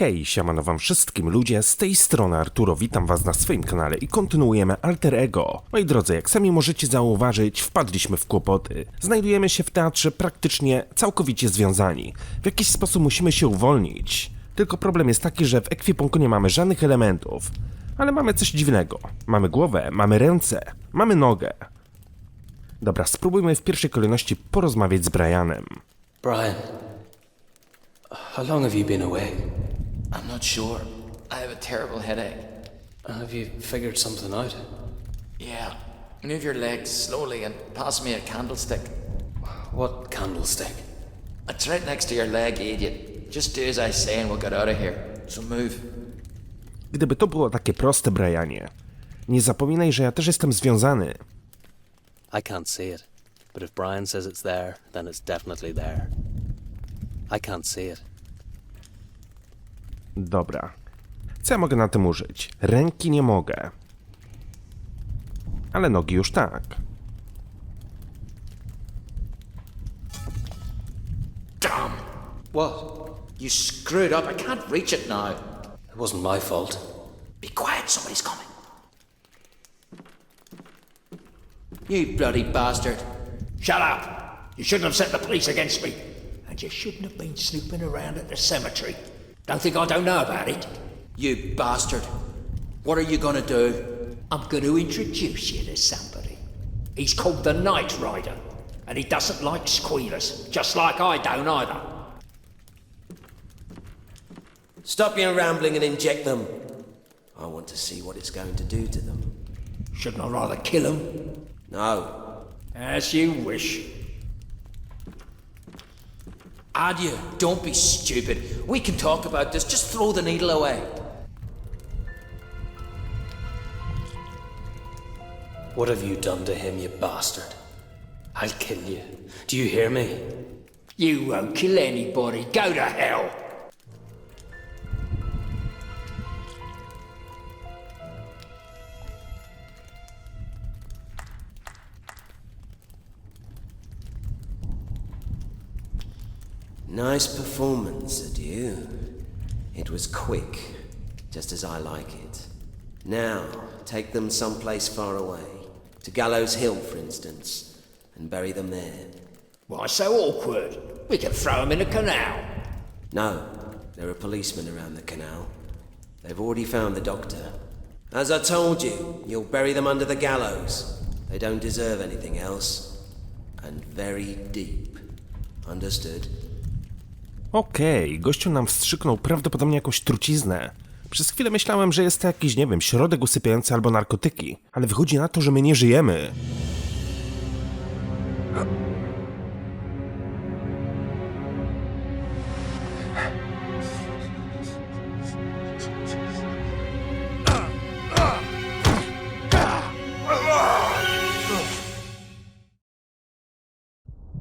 Hej, siemano wam wszystkim ludzie, z tej strony Arturo, witam was na swoim kanale i kontynuujemy alter ego. Moi drodzy, jak sami możecie zauważyć, wpadliśmy w kłopoty. Znajdujemy się w teatrze praktycznie całkowicie związani. W jakiś sposób musimy się uwolnić. Tylko problem jest taki, że w ekwipunku nie mamy żadnych elementów. Ale mamy coś dziwnego. Mamy głowę, mamy ręce, mamy nogę. Dobra, spróbujmy w pierwszej kolejności porozmawiać z Brianem. Brian, how long have you been away? I'm not sure. I have a terrible headache. Have you figured something out? Yeah. Move your legs slowly and pass me a candlestick. What candlestick? It's right next to your leg, idiot. Just do as I say and we'll get out of here. So move. Gdyby to było takie proste, Brianie. Nie zapominaj, że ja też jestem związany. I can't see it, but if Brian says it's there, then it's definitely there. I can't see it. Dobra. Co ja mogę na tym użyć? Ręki nie mogę. Ale nogi już tak. Damn! What? You screwed up. I can't reach it now. It wasn't my fault. Be quiet, somebody's coming. You bloody bastard. Shut up! You shouldn't have set the police against me. And you shouldn't have been snooping around at the cemetery. Don't think I don't know about it. You bastard. What are you gonna do? I'm going to introduce you to somebody. He's called the Night Rider. And he doesn't like squealers, just like I don't either. Stop your rambling and inject them. I want to see what it's going to do to them. Shouldn't I rather kill him? No. As you wish. Adieu, don't be stupid. We can talk about this. Just throw the needle away. What have you done to him, you bastard? I'll kill you. Do you hear me? You won't kill anybody. Go to hell. Nice performance, adieu. It was quick, just as I like it. Now, take them someplace far away. To Gallows Hill, for instance, and bury them there. Why so awkward? We can throw him in a canal. No, there are policemen around the canal. They've already found the doctor. As I told you, you'll bury them under the gallows. They don't deserve anything else. And very deep. Understood? Okej, gościu nam wstrzyknął prawdopodobnie jakąś truciznę. Przez chwilę myślałem, że jest to jakiś, nie wiem, środek usypiający albo narkotyki. Ale wychodzi na to, że my nie żyjemy.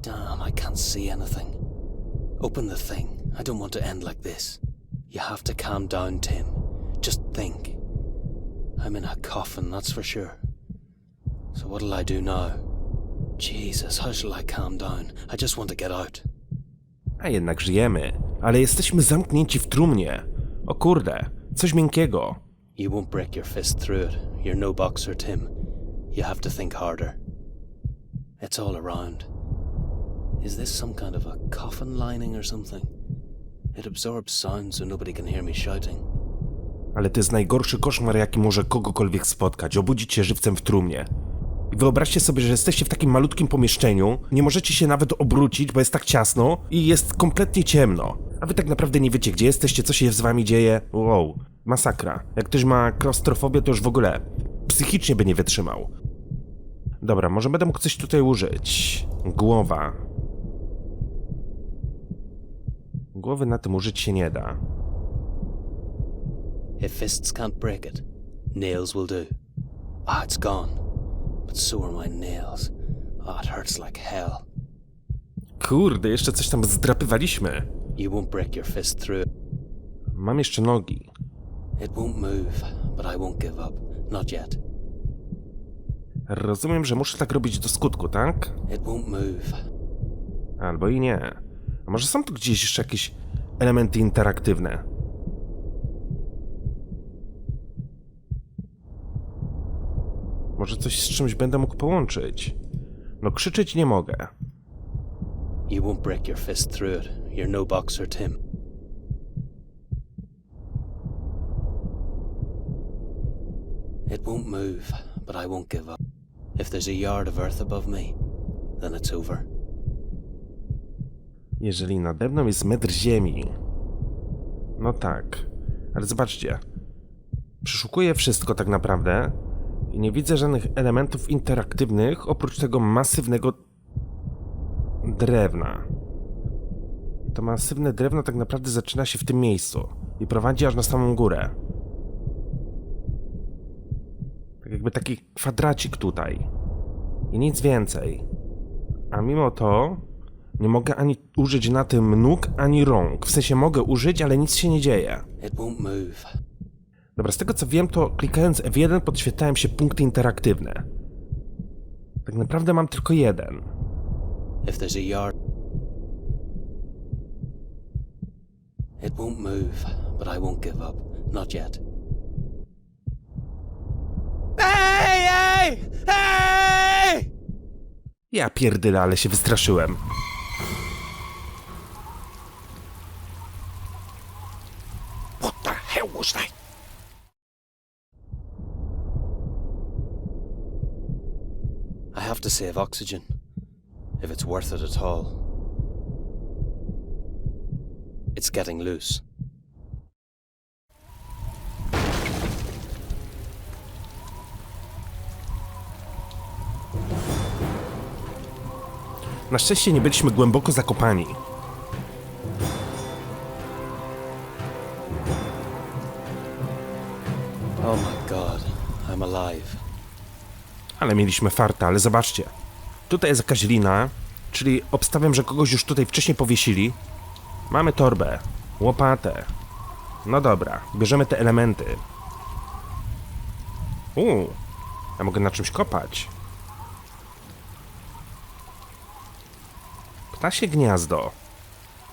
Damn, I can't see anything. Open the thing. I don't want to end like this. You have to calm down, Tim. Just think. I'm in a coffin, that's for sure. So what'll I do now? Jesus, how shall I calm down? I just want to get out. A jednak żyjemy. Ale jesteśmy zamknięci w trumnie. O kurde, coś miękkiego. You won't break your fist through it. You're no boxer, Tim. You have to think harder. It's all around. Is this some kind of a coffin lining or something? It absorbs sound so nobody can hear me shouting. Ale to jest najgorszy koszmar, jaki może kogokolwiek spotkać. Obudzić się żywcem w trumnie. I wyobraźcie sobie, że jesteście w takim malutkim pomieszczeniu, nie możecie się nawet obrócić, bo jest tak ciasno i jest kompletnie ciemno. A wy tak naprawdę nie wiecie, gdzie jesteście, co się z wami dzieje. Wow, masakra. Jak ktoś ma klaustrofobię, to już w ogóle psychicznie by nie wytrzymał. Dobra, może będę mógł coś tutaj użyć. Głowa. Głowy na tym użyć się nie da. If fists can't break it, nails will do. Ah, it's gone. But so are my nails. Ah, it hurts like hell. Kurde, jeszcze coś tam zdrapywaliśmy. You won't break your fist through it. Mam jeszcze nogi. It won't move, but I won't give up. Not yet. Rozumiem, że muszę tak robić do skutku, tak? It won't move. Albo i nie. A może są tu gdzieś jeszcze jakieś elementy interaktywne? Może coś z czymś będę mógł połączyć. No krzyczeć nie mogę. You won't break your fist through it. You're no boxer, Tim. It won't move, but I won't give up. If there's a yard of earth above me, then it's over. Jeżeli nade mną jest metr ziemi... No tak. Ale zobaczcie. Przeszukuję wszystko tak naprawdę i nie widzę żadnych elementów interaktywnych oprócz tego masywnego drewna. To masywne drewno tak naprawdę zaczyna się w tym miejscu i prowadzi aż na samą górę. Tak jakby taki kwadracik tutaj. I nic więcej. A mimo to nie mogę ani użyć na tym nóg, ani rąk. W sensie mogę użyć, ale nic się nie dzieje. It won't move. Dobra, z tego co wiem, to klikając F1 podświetlają się punkty interaktywne. Tak naprawdę mam tylko jeden. If there's a yard... It won't move, but I won't give up. Not yet. Hey! Hey! Hey! Ja pierdyle, ale się wystraszyłem. What the hell was that? I have to save oxygen. If it's worth it at all. It's getting loose. Na szczęście nie byliśmy głęboko zakopani. Oh my god, I'm alive. Ale mieliśmy farta, ale zobaczcie. Tutaj jest jakaś lina, czyli obstawiam, że kogoś już tutaj wcześniej powiesili. Mamy torbę, łopatę. No dobra, bierzemy te elementy. Ja mogę na czymś kopać. Ptasie gniazdo.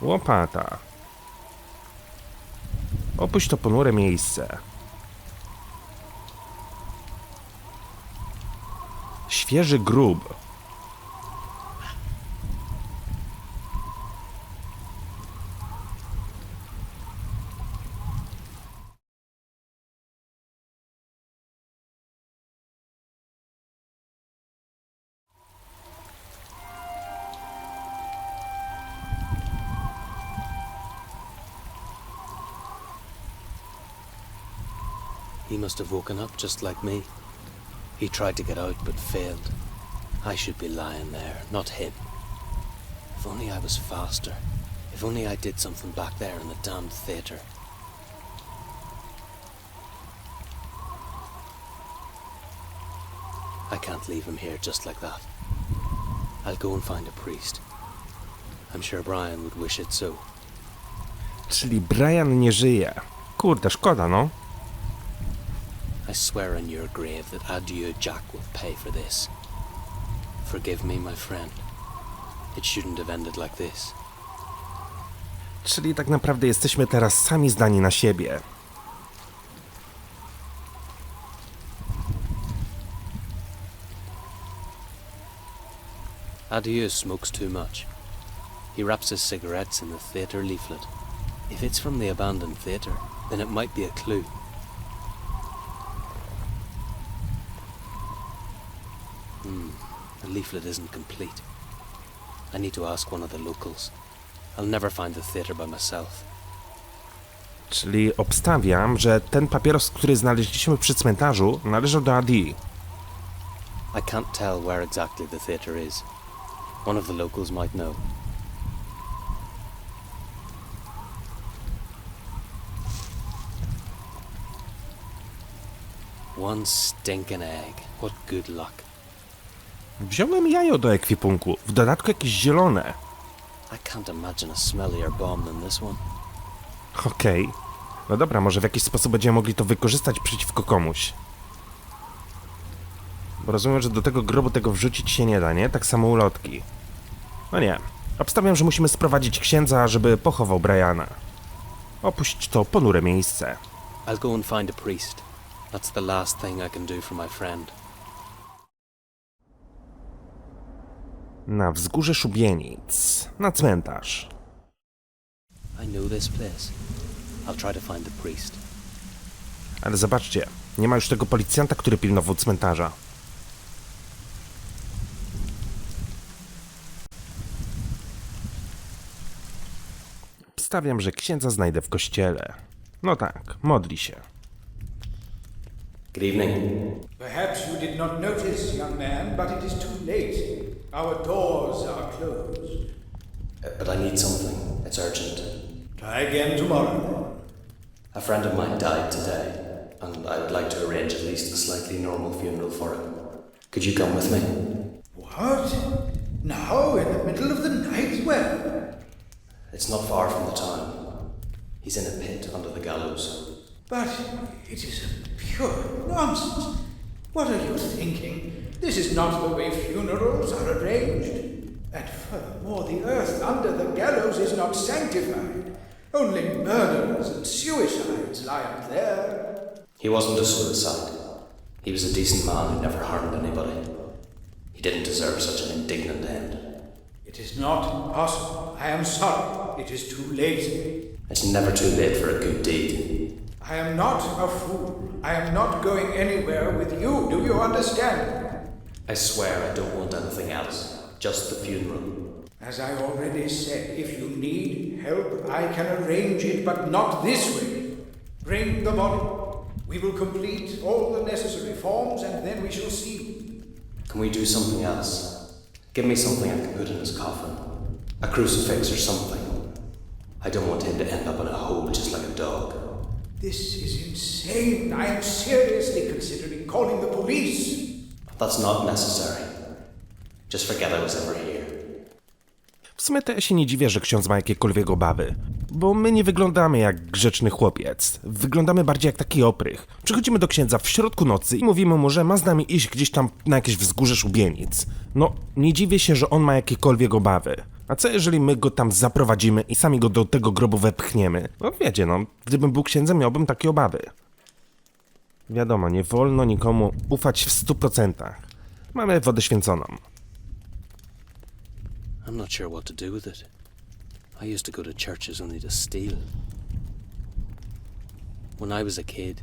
Łopata. Opuść to ponure miejsce. Świeży grób. He must have woken up just like me. He tried to get out but failed. I should be lying there, not him. If only I was faster. If only I did something back there in the damned theatre. I can't leave him here just like that. I'll go and find a priest. I'm sure Brian would wish it so. Czyli Brian nie żyje. Kurde, szkoda, no. I swear on your grave that Adieu Jack will pay for this. Forgive me, my friend. It shouldn't have ended like this. Czyli tak naprawdę jesteśmy teraz sami zdani na siebie. Adieu smokes too much. He wraps his cigarettes in the theatre leaflet. If it's from the abandoned theatre, then it might be a clue. The leaflet isn't complete. I need to ask one of the locals. I'll never find the theatre by myself. Czyli obstawiam, że ten papieros, który znaleźliśmy przy cmentarzu, należał do Adi. I can't tell where exactly the theatre is. One of the locals might know. One stinking egg. What good luck. Wziąłem jajo do ekwipunku, w dodatku jakieś zielone. I can't imagine a smellier bomb than this one. Okej. No dobra, może w jakiś sposób będziemy mogli to wykorzystać przeciwko komuś. Bo rozumiem, że do tego grobu tego wrzucić się nie da, nie? Tak samo ulotki. No nie. Obstawiam, że musimy sprowadzić księdza, żeby pochował Briana. Opuść to ponure miejsce. I'll go and find a priest. That's the last thing I can do for my friend. Na wzgórze szubienic. Na cmentarz. I know this place. I'll try to find the priest. Ale zobaczcie, nie ma już tego policjanta, który pilnował cmentarza. Obstawiam, że księdza znajdę w kościele. No tak, modli się. Good evening. Perhaps you did not notice, young man, but it is too late. Our doors are closed. But I need something. It's urgent. Try again tomorrow. A friend of mine died today, and I would like to arrange at least a slightly normal funeral for him. Could you come with me? What? Now, in the middle of the night? Where? It's not far from the town. He's in a pit under the gallows. But it is pure nonsense. What are you thinking? This is not the way funerals are arranged. And furthermore, the earth under the gallows is not sanctified. Only murderers and suicides lie up there. He wasn't a suicide. He was a decent man who never harmed anybody. He didn't deserve such an indignant end. It is not possible. I am sorry. It is too late. It's never too late for a good deed. I am not a fool. I am not going anywhere with you. Do you understand? I swear I don't want anything else. Just the funeral. As I already said, if you need help, I can arrange it, but not this way. Bring the body. We will complete all the necessary forms, and then we shall see. Can we do something else? Give me something I can put in his coffin. A crucifix or something. I don't want him to end up in a hole just like a dog. This is insane. I am seriously considering calling the police. That's not necessary. Just forget I was ever here. W sumie to ja się nie dziwię, że ksiądz ma jakiekolwiek obawy. Bo my nie wyglądamy jak grzeczny chłopiec. Wyglądamy bardziej jak taki oprych. Przychodzimy do księdza w środku nocy i mówimy mu, że ma z nami iść gdzieś tam na jakieś wzgórze szubienic. No, nie dziwię się, że on ma jakiekolwiek obawy. A co jeżeli my go tam zaprowadzimy i sami go do tego grobu wepchniemy? No wiecie, no, gdybym był księdzem, miałbym takie obawy. Wiadomo, nie wolno nikomu ufać w 100%. Mamy wodę święconą. I'm not sure what to do with it. I used to go to churches only to steal. When I was a kid,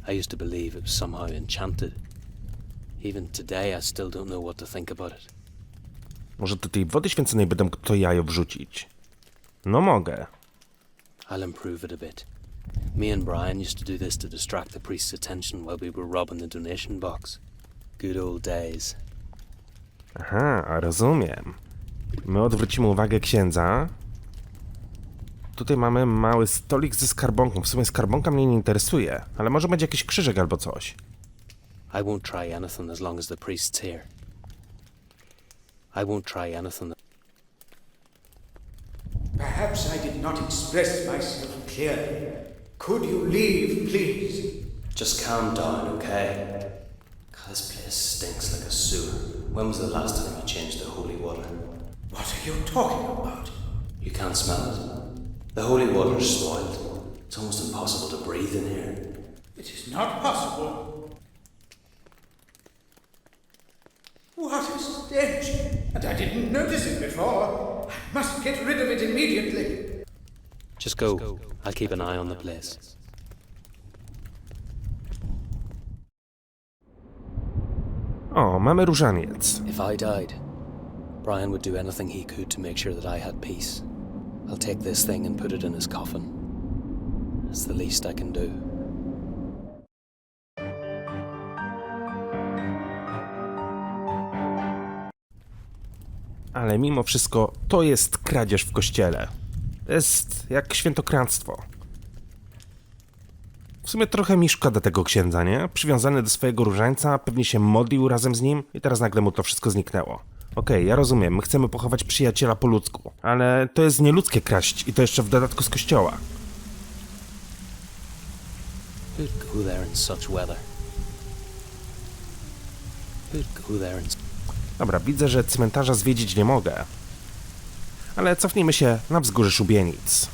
I used to believe it was somehow enchanted. Even today, I still don't know what to think about it. Może do tej wody święconej będę to jajo wrzucić? No mogę. I'll improve it a bit. Me and Brian used to do this to distract the priest's attention while we were robbing the donation box. Good old days. Aha, rozumiem. My odwrócimy uwagę księdza. Tutaj mamy mały stolik ze skarbonką. W sumie skarbonka mnie nie interesuje, ale może będzie jakiś krzyżek albo coś. I won't try anything as long as the priest's here. I won't try anything. Perhaps I did not express myself clearly. Could you leave, please? Just calm down, okay? God, this place stinks like a sewer. When was the last time you changed the holy water? What are you talking about? You can't smell it. The holy water's spoiled. It's almost impossible to breathe in here. It is not possible. What a stench! And I didn't notice it before. I must get rid of it immediately. Just go. I'll keep an eye on the place. O, mamy różaniec. If I died, Brian would do anything he could to make sure that I had peace. I'll take this thing and put it in his coffin. It's the least I can do. Ale mimo wszystko to jest kradzież w kościele. To jest jak świętokradztwo. W sumie trochę mi szkoda tego księdza, nie? Przywiązany do swojego różańca, pewnie się modlił razem z nim i teraz nagle mu to wszystko zniknęło. Okej, ja rozumiem, my chcemy pochować przyjaciela po ludzku, ale to jest nieludzkie kraść i to jeszcze w dodatku z kościoła. Who'd go there in such weather? Who'd go there in... Dobra, widzę, że cmentarza zwiedzić nie mogę. Ale cofnijmy się na wzgórze szubienic.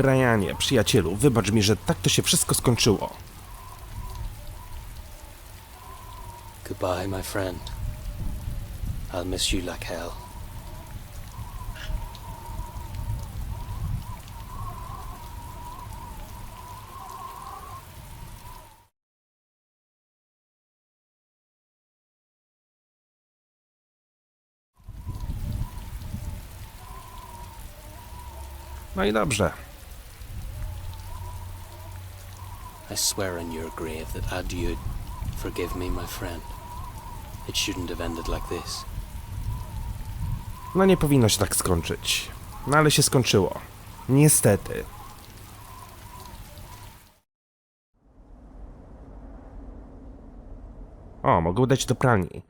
Brianie, przyjacielu, wybacz mi, że tak to się wszystko skończyło. Goodbye, my friend. I'll miss you like hell. No i dobrze. I swear on your grave that adieu. Forgive me, my friend. It shouldn't have ended like this. No nie powinno się tak skończyć. No ale się skończyło. Niestety. O, mogę dać do pralni.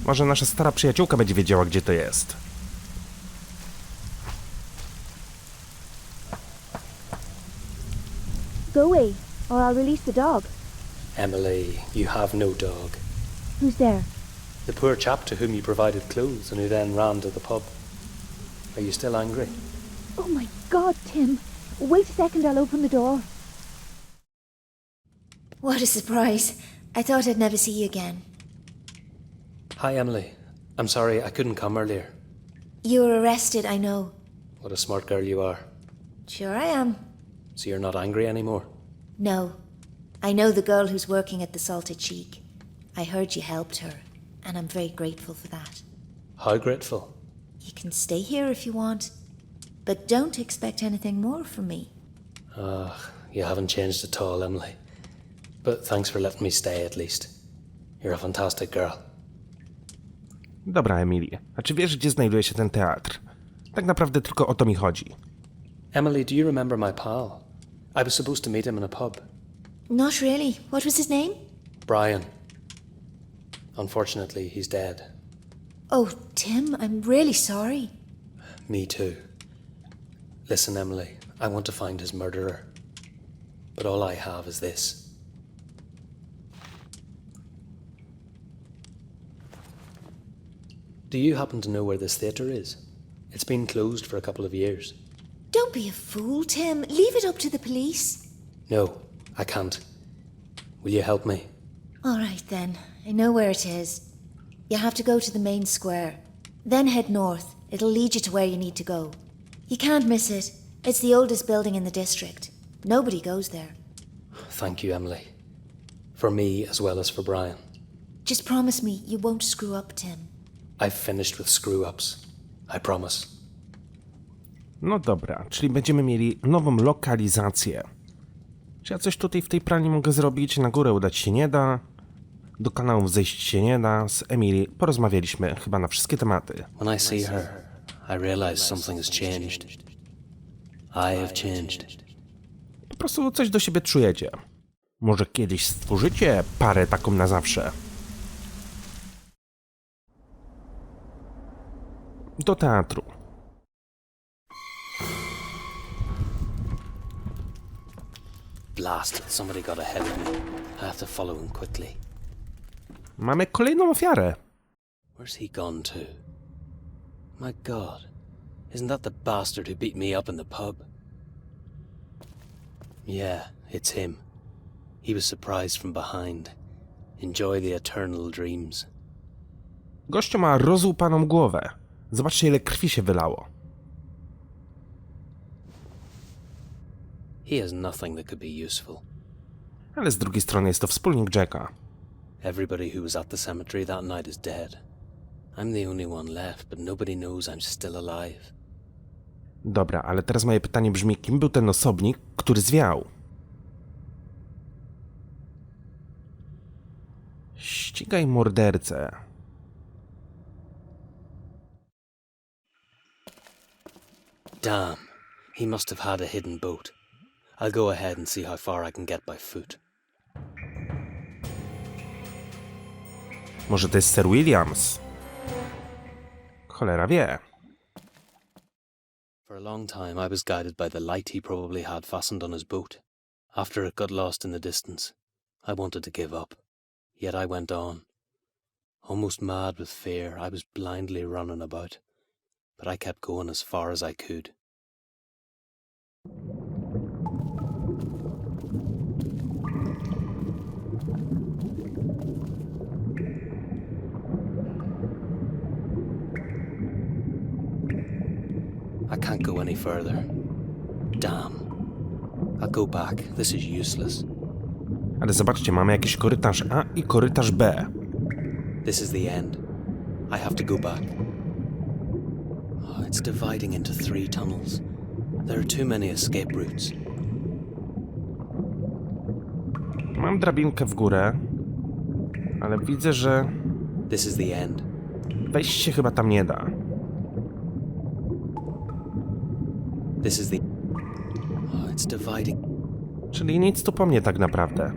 Może nasza stara przyjaciółka będzie wiedziała, gdzie to jest. Go away, or I'll release the dog. Emily, you have no dog. Who's there? The poor chap to whom you provided clothes and who then ran to the pub. Are you still angry? Oh my God, Tim. Wait a second, I'll open the door. What a surprise. I thought I'd never see you again. Hi, Emily. I'm sorry I couldn't come earlier. You were arrested, I know. What a smart girl you are. Sure I am. So you're not angry anymore? No. I know the girl who's working at the Salted Cheek. I heard you helped her, and I'm very grateful for that. How grateful. You can stay here if you want, but don't expect anything more from me. You haven't changed at all, Emily. But thanks for letting me stay at least. You're a fantastic girl. Dobra, Emily. A czy wiesz, gdzie znajduje się ten teatr? Tak naprawdę tylko o to mi chodzi. Emily, do you remember my pal? I was supposed to meet him in a pub. Not really. What was his name? Brian. Unfortunately, he's dead. Oh, Tim, I'm really sorry. Me too. Listen, Emily, I want to find his murderer. But all I have is this. Do you happen to know where this theatre is? It's been closed for a couple of years. Don't be a fool, Tim. Leave it up to the police. No, I can't. Will you help me? All right, then. I know where it is. You have to go to the main square. Then head north. It'll lead you to where you need to go. You can't miss it. It's the oldest building in the district. Nobody goes there. Thank you, Emily. For me as well as for Brian. Just promise me you won't screw up, Tim. I've finished with screw-ups. I promise. No dobra, czyli będziemy mieli nową lokalizację. Czy ja coś tutaj w tej pralni mogę zrobić? Na górę udać się nie da. Do kanałów zejść się nie da. Z Emily porozmawialiśmy chyba na wszystkie tematy. When I see her, I realize something has changed. I have changed. Po prostu coś do siebie czujecie. Może kiedyś stworzycie parę taką na zawsze. Do teatru. Blast, somebody got ahead of me. I have to follow him quickly. Mamy kolejną ofiarę. Where's he gone to? My God, isn't that the bastard who beat me up in the pub? Yeah, it's him. He was surprised from behind. Enjoy the eternal dreams. Gościu ma rozłupaną głowę. Zobaczcie, ile krwi się wylało. He has nothing that could be useful. Ale z drugiej strony jest to wspólnik Jacka. Everybody who was at the cemetery that night is dead. I'm the only one left, but nobody knows I'm still alive. Dobra, ale teraz moje pytanie brzmi, kim był ten osobnik, który zwiał? Ścigaj mordercę. Damn, he must have had a hidden boat. I'll go ahead and see how far I can get by foot. Może to jest Sir Williams? Cholera wie. For a long time I was guided by the light he probably had fastened on his boat. After it got lost in the distance, I wanted to give up. Yet I went on. Almost mad with fear, I was blindly running about. But I kept going as far as I could. I can't go any further. Damn. I'll go back. This is useless. Ale zobaczcie, mamy jakiś korytarz A i korytarz B. This is the end. I have to go back. Oh, it's dividing into 3 tunnels. There are too many escape routes. Mam drabinkę w górę, ale widzę, że This is the end. wejść się chyba tam nie da. This is the... Oh, it's dividing... Czyli nic tu po mnie tak naprawdę.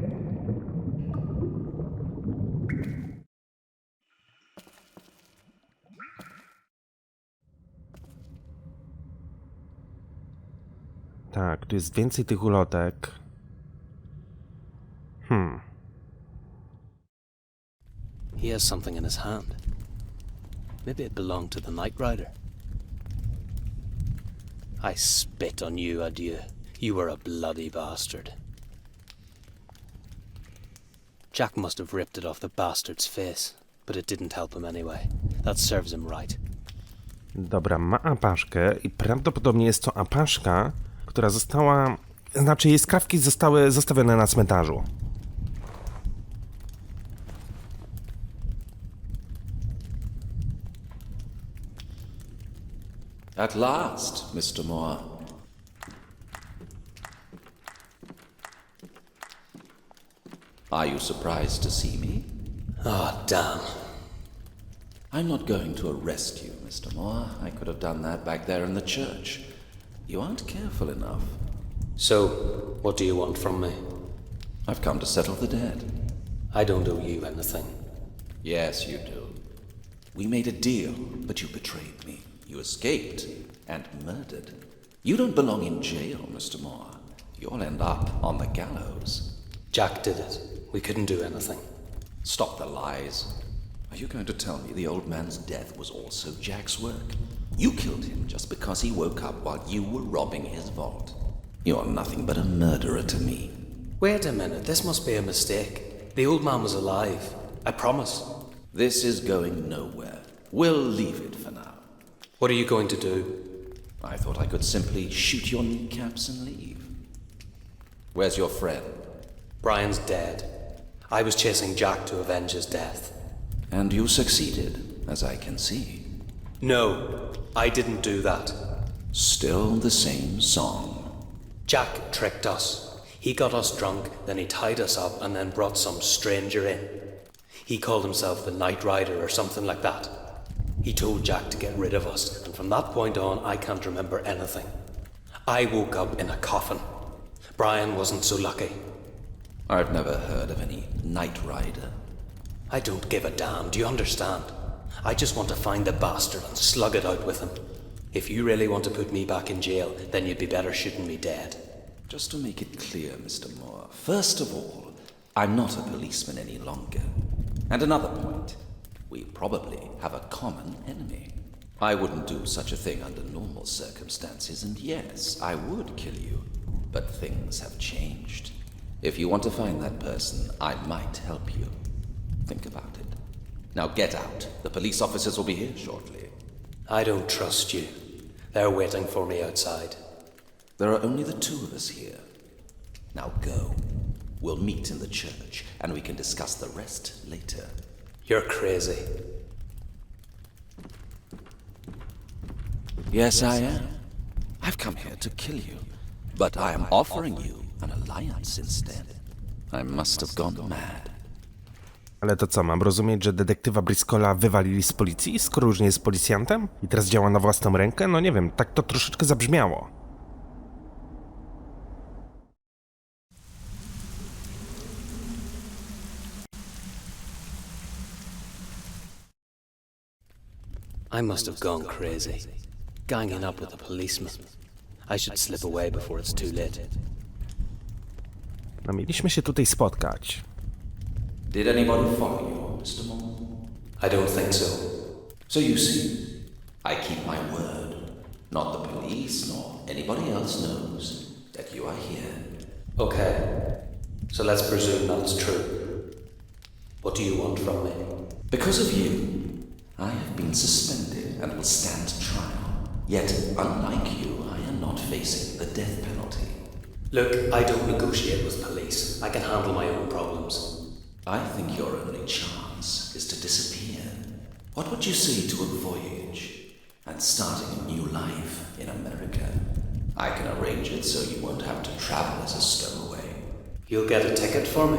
Tak, tu jest więcej tych ulotek. He has something in his hand. Maybe it belonged to the Night Rider. I spit on you, adieu. You were a bloody bastard. Jack must have ripped it off the bastard's face, but it didn't help him anyway. That serves him right. Dobra, ma apaszkę i prawdopodobnie jest to apaszka, która została... Znaczy, jej skrawki zostały zostawione na cmentarzu. At last, Mr. Moore. Are you surprised to see me? Oh, damn. I'm not going to arrest you, Mr. Moore. I could have done that back there in the church. You aren't careful enough. So, what do you want from me? I've come to settle the debt. I don't owe you anything. Yes, you do. We made a deal, but you betrayed me. You escaped and murdered. You don't belong in jail, Mr. Moore. You'll end up on the gallows. Jack did it. We couldn't do anything. Stop the lies. Are you going to tell me the old man's death was also Jack's work? You killed him just because he woke up while you were robbing his vault. You're nothing but a murderer to me. Wait a minute, this must be a mistake. The old man was alive. I promise. This is going nowhere. We'll leave it for now. What are you going to do? I thought I could simply shoot your kneecaps and leave. Where's your friend? Brian's dead. I was chasing Jack to avenge his death. And you succeeded, as I can see. No, I didn't do that. Still the same song. Jack tricked us. He got us drunk, then he tied us up and then brought some stranger in. He called himself the Night Rider or something like that. He told Jack to get rid of us, and from that point on, I can't remember anything. I woke up in a coffin. Brian wasn't so lucky. I've never heard of any Night Rider. I don't give a damn, do you understand? I just want to find the bastard and slug it out with him. If you really want to put me back in jail, then you'd be better shooting me dead. Just to make it clear, Mr. Moore, first of all, I'm not a policeman any longer. And another point, we probably have a common enemy. I wouldn't do such a thing under normal circumstances, and yes, I would kill you. But things have changed. If you want to find that person, I might help you. Think about it. Now get out. The police officers will be here shortly. I don't trust you. They're waiting for me outside. There are only the two of us here. Now go. We'll meet in the church, and we can discuss the rest later. You're crazy. Yes, I am. I've come here to kill you, but I am offering you an alliance instead. I must have gone mad. Ale to co, mam rozumieć, że detektywa Briscolla wywalili z policji, skoro już nie jest policjantem? I teraz działa na własną rękę? No nie wiem, tak to troszeczkę zabrzmiało. I must have gone crazy. Ganging up with a policeman. I should slip away before it's too late. No mieliśmy się tutaj spotkać. Did anybody follow you, Mr. Moore? I don't think so. So you see, I keep my word. Not the police nor anybody else knows that you are here. Okay, so let's presume that's true. What do you want from me? Because of you, I have been suspended and will stand trial. Yet, unlike you, I am not facing the death penalty. Look, I don't negotiate with police. I can handle my own problems. I think your only chance is to disappear. What would you say to a voyage and starting a new life in America? I can arrange it so you won't have to travel as a stowaway. You'll get a ticket for me?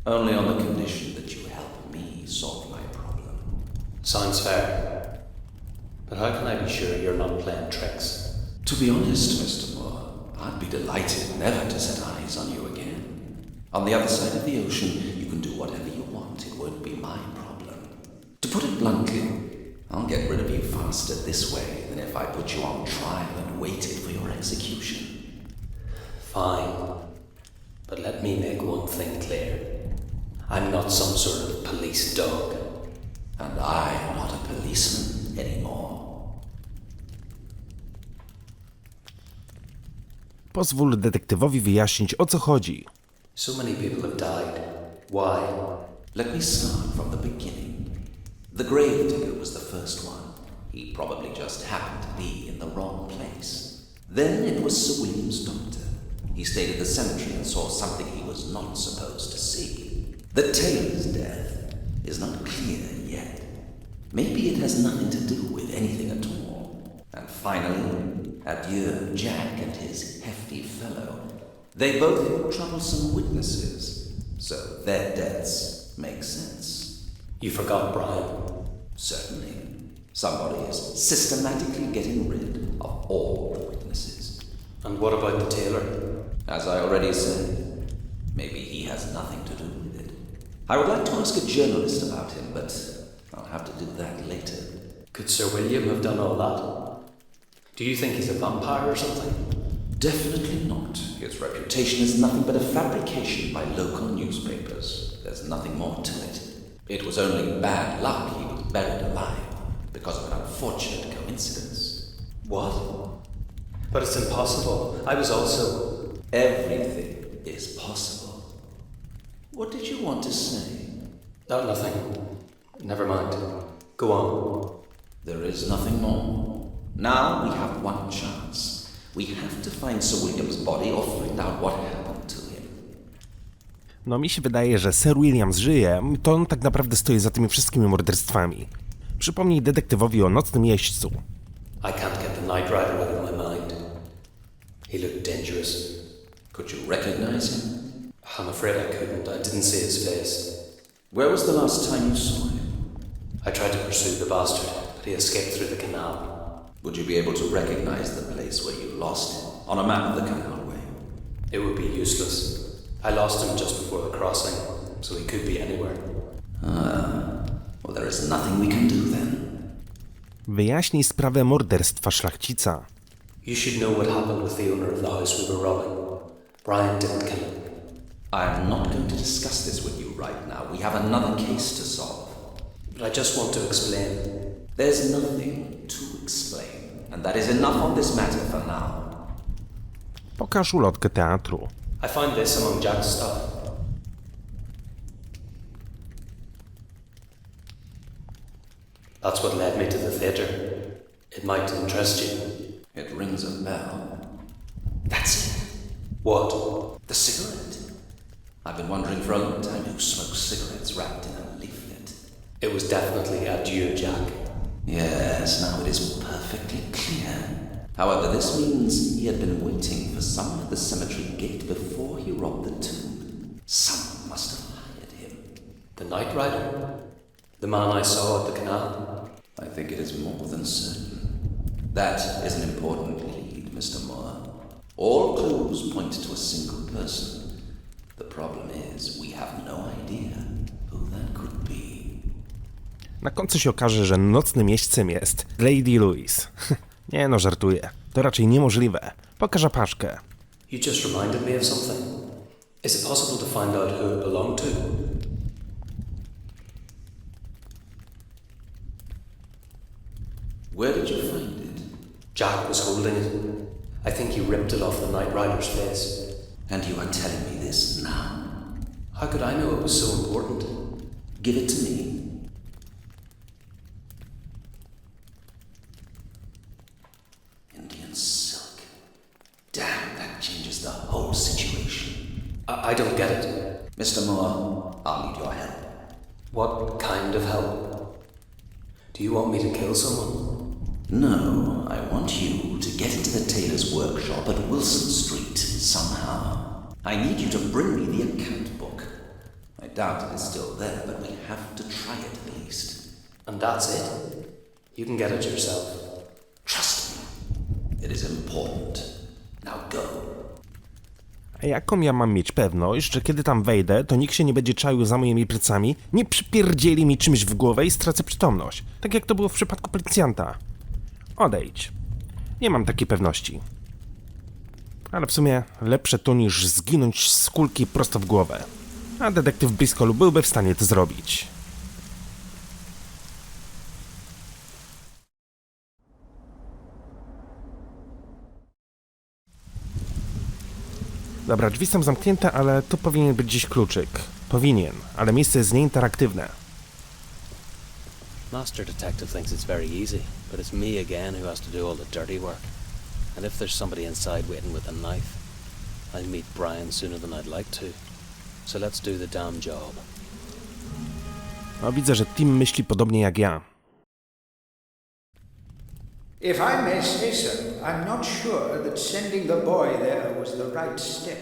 Only on the condition that you help me solve my problem. Sounds fair. But how can I be sure you're not playing tricks? To be honest, Mr. Moore, I'd be delighted never to set eyes on you again. On the other side of the ocean, you can do whatever you want. It won't be my problem. To put it bluntly, I'll get rid of you faster this way than if I put you on trial and waited for your execution. Fine. But let me make one thing clear. I'm not some sort of police dog. And I am not a policeman anymore. Pozwól detektywowi wyjaśnić, o co chodzi. So many people have died. Why? Let me start from the beginning. The gravedigger was the first one. He probably just happened to be in the wrong place. Then it was Sir William's doctor. He stayed at the cemetery and saw something he was not supposed to see. The tailor's death is not clear yet. Maybe it has nothing to do with anything at all. And finally, adieu Jack and his hefty fellow. They both were troublesome witnesses, so their deaths make sense. You forgot Brian. Certainly. Somebody is systematically getting rid of all the witnesses. And what about the tailor? As I already said, maybe he has nothing to do with it. I would like to ask a journalist about him, but I'll have to do that later. Could Sir William have done all that? Do you think he's a vampire or something? Definitely not. His reputation is nothing but a fabrication by local newspapers. There's nothing more to it. It was only bad luck he was buried alive because of an unfortunate coincidence. What? But it's impossible. I was also... Everything is possible. What did you want to say? Nothing. Never mind. Go on. There is nothing more. Now we have one chance. We have to find Sir William's body or find out what happened to him. No mi się wydaje, że Sir William żyje, to on tak naprawdę stoi za tymi wszystkimi morderstwami. Przypomnij detektywowi o nocnym jeźdźcu. I can't get the Night Rider out of my mind. He looked dangerous. Could you recognize him? I'm afraid I couldn't. I didn't see his face. Where was the last time you saw him? I tried to pursue the bastard, but he escaped through the canal. Would you be able to recognize the place where you lost him on a map of the canalway? It would be useless. I lost him just before the crossing, so he could be anywhere. Well, there is nothing we can do then. Wyjaśnij sprawę morderstwa szlachcica. You should know what happened with the owner of the house we were robbing. Brian didn't kill him. I am not going to discuss this with you right now. We have another case to solve. But I just want to explain. There's nothing to explain, and that is enough on this matter for now. Pokaż ulotkę teatru. I found this among Jack's stuff. That's what led me to the theatre. It might interest you. It rings a bell. That's it. What? The cigarette. I've been wondering for a long time who smokes cigarettes wrapped in a leaflet. It was definitely adieu, Jack. Yes, now it is perfectly clear. However, this means he had been waiting for someone at the cemetery gate before he robbed the tomb. Someone must have hired him. The Night Rider? The man I saw at the canal? I think it is more than certain. That is an important lead, Mr. Moore. All clues point to a single person. The problem is, we have no idea who that could be. Na końcu się okaże, że nocnym jeźdźcem jest Lady Louise. Nie no, żartuję. To raczej niemożliwe. Pokaż apaszkę. You just reminded me of something. Is it possible to find out who it belonged to? Where did you find it? Jack was holding it. I think he ripped it off the night rider's face. And you are telling me this now? How could I know it was so important? Give it to me. Indian silk. Damn, that changes the whole situation. I don't get it. Mr. Moore, I'll need your help. What kind of help? Do you want me to kill someone? No, I want you to get into the tailor's workshop at Wilson Street somehow. I need you to bring me the account book. I doubt it is still there, but we have to try it at least. And that's it? You can get it yourself. Trust me. It is important. Now go. A jaką ja mam mieć pewność, że kiedy tam wejdę, to nikt się nie będzie czaił za moimi plecami, nie przypierdzieli mi czymś w głowę i stracę przytomność, tak jak to było w przypadku policjanta. Odejdź. Nie mam takiej pewności. Ale w sumie lepsze to niż zginąć z kulki prosto w głowę. A detektyw Bristol byłby w stanie to zrobić. Dobra, drzwi są zamknięte, ale tu powinien być gdzieś kluczyk. Powinien, ale miejsce jest nieinteraktywne. Master Detective thinks it's very easy, but it's me again who has to do all the dirty work. And if there's somebody inside waiting with a knife, I'll meet Brian sooner than I'd like to. So let's do the damn job. No, widzę, że Tim myśli podobnie jak ja. If I may say so, I'm not sure that sending the boy there was the right step.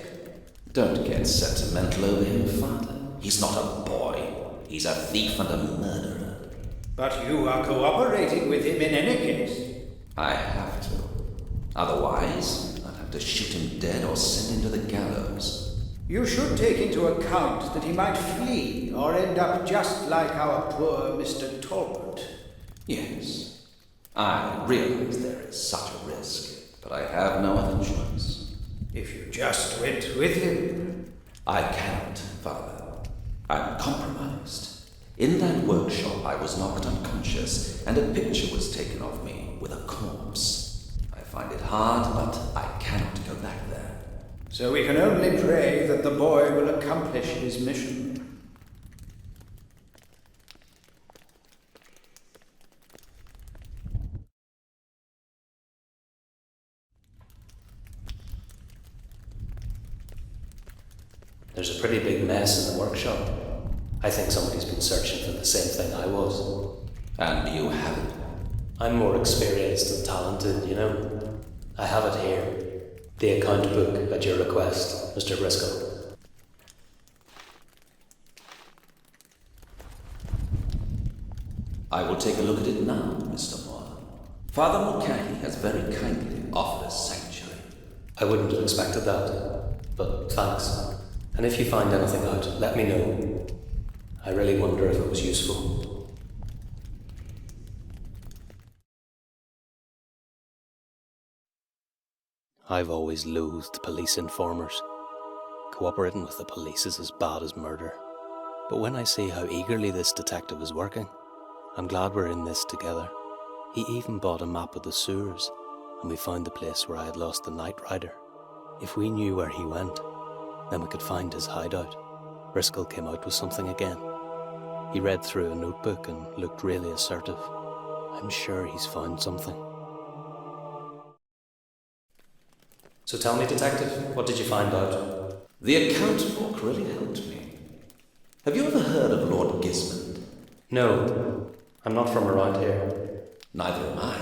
Don't get sentimental over him, Father. He's not a boy. He's a thief and a murderer. But you are cooperating with him in any case. I have to. Otherwise, I'd have to shoot him dead or send him to the gallows. You should take into account that he might flee or end up just like our poor Mr. Talbot. Yes. I realize there is such a risk, but I have no other choice. If you just went with him. I cannot, Father. I'm compromised. In that workshop, I was knocked unconscious, and a picture was taken of me with a corpse. I find it hard, but I cannot go back there. So we can only pray that the boy will accomplish his mission. There's a pretty big mess in the workshop. I think somebody's been searching for the same thing I was. And you haven't. I'm more experienced and talented, you know. I have it here. The account book at your request, Mr. Briscoe. I will take a look at it now, Mr. Moore. Father Mulcahy has very kindly offered us sanctuary. I wouldn't have expected that, but thanks. And if you find anything out, let me know. I really wonder if it was useful. I've always loathed police informers. Cooperating with the police is as bad as murder. But when I see how eagerly this detective is working, I'm glad we're in this together. He even bought a map of the sewers, and we found the place where I had lost the night rider. If we knew where he went, then we could find his hideout. Briscoe came out with something again. He read through a notebook and looked really assertive. I'm sure he's found something. So tell me, Detective, what did you find out? The account book really helped me. Have you ever heard of Lord Gismond? No, I'm not from around here. Neither am I.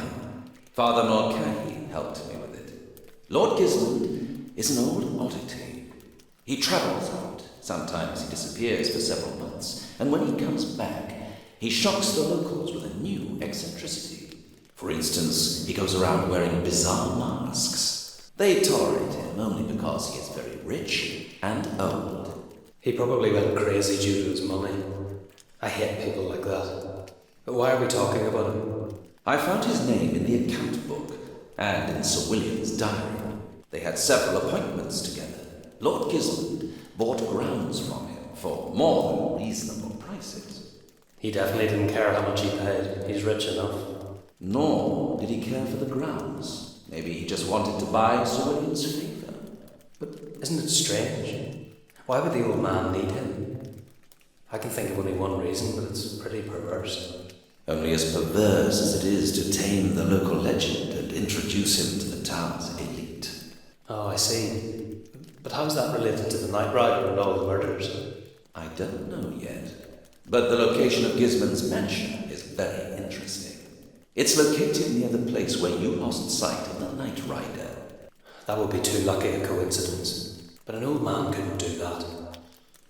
Father Mulcahy helped me with it. Lord Gismond is an old oddity. He travels out. Sometimes he disappears for several months, and when he comes back, he shocks the locals with a new eccentricity. For instance, he goes around wearing bizarre masks. They tolerate him only because he is very rich and old. He probably went crazy due to his money. I hate people like that. But why are we talking about him? I found his name in the account book and in Sir William's diary. They had several appointments together. Lord Gismond bought grounds from him for more than reasonable prices. He definitely didn't care how much he paid. He's rich enough. Nor did he care for the grounds. Maybe he just wanted to buy Sir William's favour. But isn't it strange? Why would the old man need him? I can think of only one reason, but it's pretty perverse. Only as perverse as it is to tame the local legend and introduce him to the town's elite. Oh, I see. But how's that related to the Night Rider and all the murders? I don't know yet. But the location of Gismund's mansion is very interesting. It's located near the place where you lost sight of the Night Rider. That would be too lucky a coincidence. But an old man couldn't do that.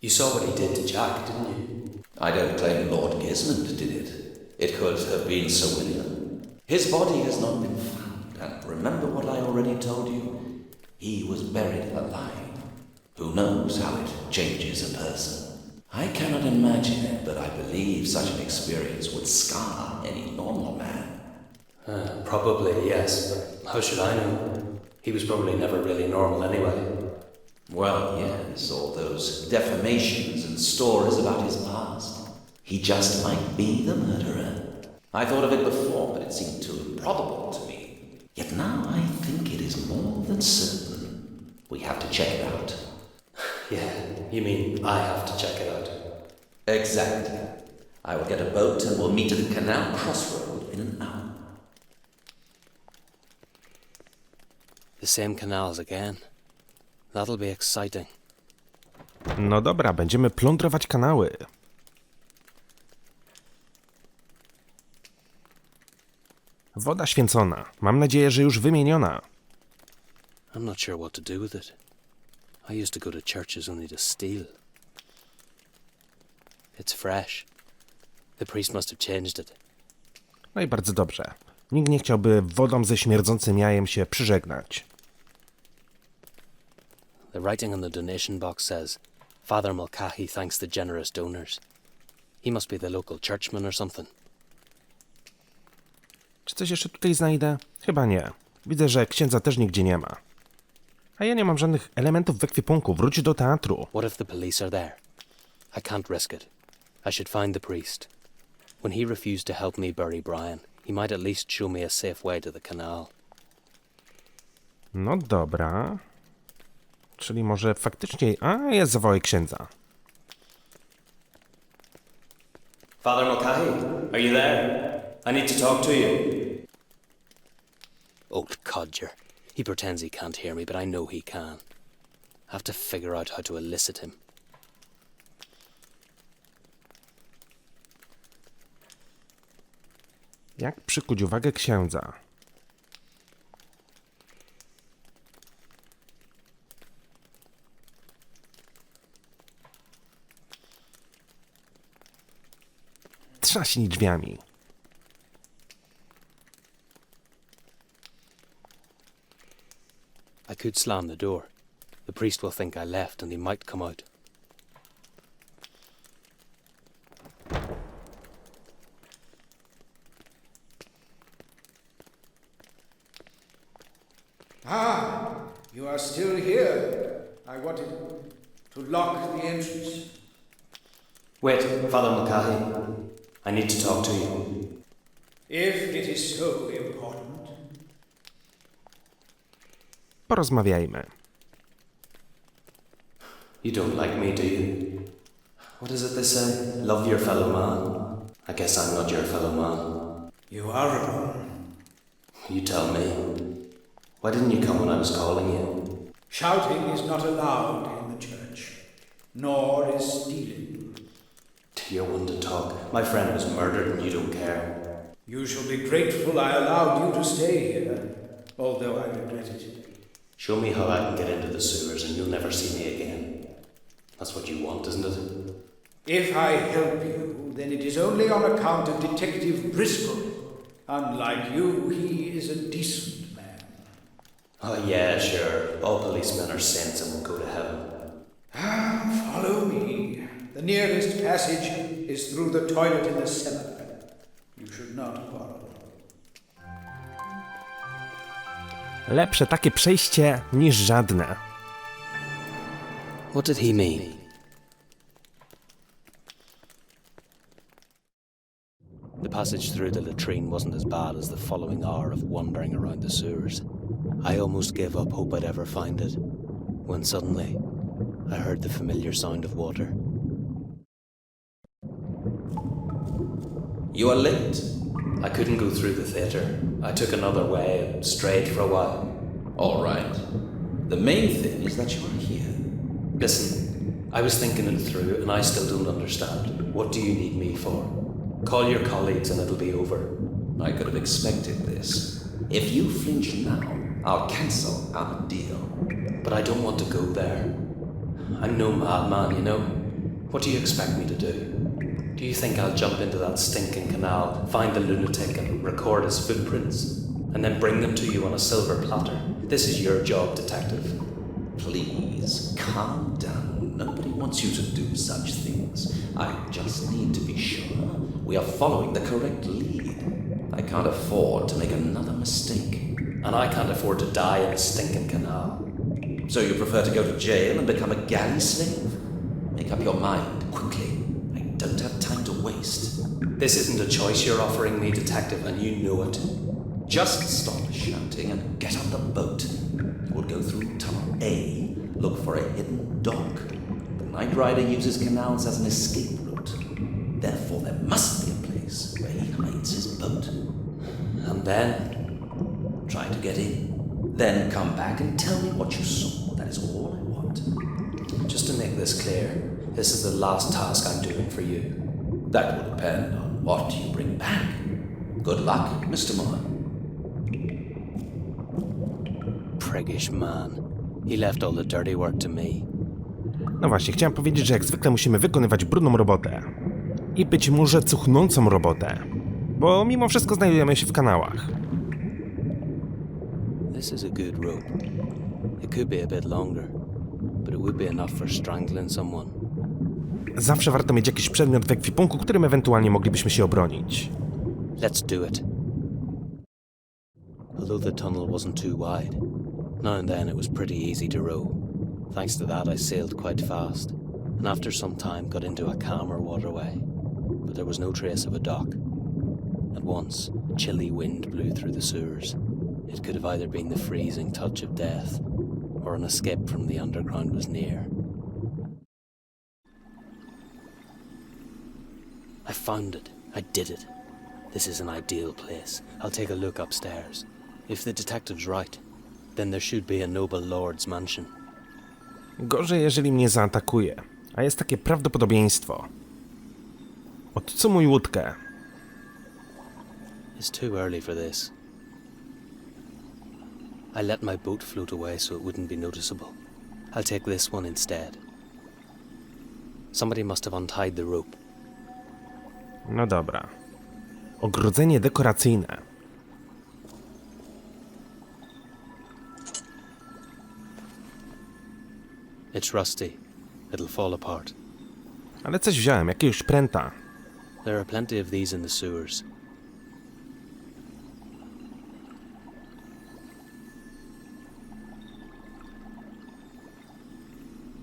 You saw what he did to Jack, didn't you? I don't claim Lord Gismund did it. It could have been Sir William. His body has not been found, and remember what I already told you? He was buried alive. Who knows how it changes a person? I cannot imagine it, but I believe such an experience would scar any normal man. Probably, yes, but how should I know? He was probably never really normal anyway. Well, yes, all those defamations and stories about his past. He just might be the murderer. I thought of it before, but it seemed too improbable to me. Yet now I think it is more than certain. We have to check it out. Yeah, you mean I have to check it out? Exactly. I will get a boat and we'll meet at the canal crossroad in an hour. The same canals again. That'll be exciting. No dobra, będziemy plądrować kanały. Woda święcona. Mam nadzieję, że już wymieniona. I'm not sure what to do with it. I used to go to churches only to steal. It's fresh. The priest must have changed it. No i bardzo dobrze. Nikt nie chciałby wodą ze śmierdzącym jajem się przyżegnać. The writing on the donation box says, Father Mulcahy thanks the generous donors. He must be the local churchman or something. Czy coś jeszcze tutaj znajdę? Chyba nie. Widzę, że księdza też nigdzie nie ma. A ja nie mam żadnych elementów w ekwipunku. Wróć do teatru. What if the police are there? I can't risk it. I should find the priest. When he refused to help me bury Brian, he might at least show me a safe way to the canal. No dobra. Czyli może faktycznie... A, jest zawołaj księdza. Father Mulcahy, are you there? I need to talk to you. Old codger. He pretends he can't hear me, but I know he can. I have to figure out how to elicit him. Jak przykuć uwagę księdza? Trzaśnij drzwiami. I could slam the door. The priest will think I left and he might come out. Ah, you are still here. I wanted to lock the entrance. Wait, Father Mulcahy. I need to talk to you. If it is so important. Porozmawiajmy. You don't like me, do you? What is it they say? Love your fellow man. I guess I'm not your fellow man. You are wrong. You tell me. Why didn't you come when I was calling you? Shouting is not allowed in the church, nor is stealing. You're one to talk. My friend was murdered and you don't care. You shall be grateful I allowed you to stay here, although I regret it. Show me how I can get into the sewers and you'll never see me again. That's what you want, isn't it? If I help you, then it is only on account of Detective Briscoe. Unlike you, he is a decent man. Oh yeah, sure. All policemen are saints and will go to heaven. Follow me. The nearest passage is through the toilet in the cellar. You should not quarrel. Lepsze takie przejście niż żadne. What did he mean? The passage through the latrine wasn't as bad as the following hour of wandering around the sewers. I almost gave up hope I'd ever find it, when suddenly I heard the familiar sound of water. You are late. I couldn't go through the theatre. I took another way and strayed for a while. All right. The main thing is that you are here. Listen, I was thinking it through and I still don't understand. What do you need me for? Call your colleagues and it'll be over. I could have expected this. If you flinch now, I'll cancel our deal. But I don't want to go there. I'm no madman, you know. What do you expect me to do? Do you think I'll jump into that stinking canal, find the lunatic and record his footprints? And then bring them to you on a silver platter? This is your job, detective. Please, calm down. Nobody wants you to do such things. I just need to be sure we are following the correct lead. I can't afford to make another mistake. And I can't afford to die in a stinking canal. So you prefer to go to jail and become a galley slave? Make up your mind quickly. I don't have time to waste. This isn't a choice you're offering me, detective, and you know it. Just stop shouting and get on the boat. We'll go through tunnel A, look for a hidden dock. The night rider uses canals as an escape route. Therefore, there must be a place where he hides his boat. And then? Try to get in. Then come back and tell me what you saw. That is all I want. Just to make this clear, this is the last task I'm doing for you. That will depend on what you bring back. Good luck, Mr. Moore. Priggish man. He left all the dirty work to me. No właśnie, chciałem powiedzieć, że jak zwykle musimy wykonywać brudną robotę. I być może cuchnącą robotę. Bo mimo wszystko znajdujemy się w kanałach. This is a good rope. It could be a bit longer, but it would be enough for strangling someone. Zawsze warto mieć jakiś przedmiot w ekwipunku, którym ewentualnie moglibyśmy się obronić. Let's do it. Although the tunnel wasn't too wide, now and then it was pretty easy to row. Thanks to that I sailed quite fast, and after some time got into a calmer waterway. But there was no trace of a dock. At once, chilly wind blew through the sewers. It could have either been the freezing touch of death, or an escape from the underground was near. I found it. I did it. This is an ideal place. I'll take a look upstairs. If the detective's right, then there should be a noble lord's mansion. Gorzej, jeżeli mnie zaatakuje. A jest takie prawdopodobieństwo. Odsumuj łódkę. It's too early for this. I let my boat float away so it wouldn't be noticeable. I'll take this one instead. Somebody must have untied the rope. No dobra. Ogrodzenie dekoracyjne. It's rusty. It'll fall apart. Ale coś wziąłem, jakiegoś pręta. There are plenty of these in the sewers.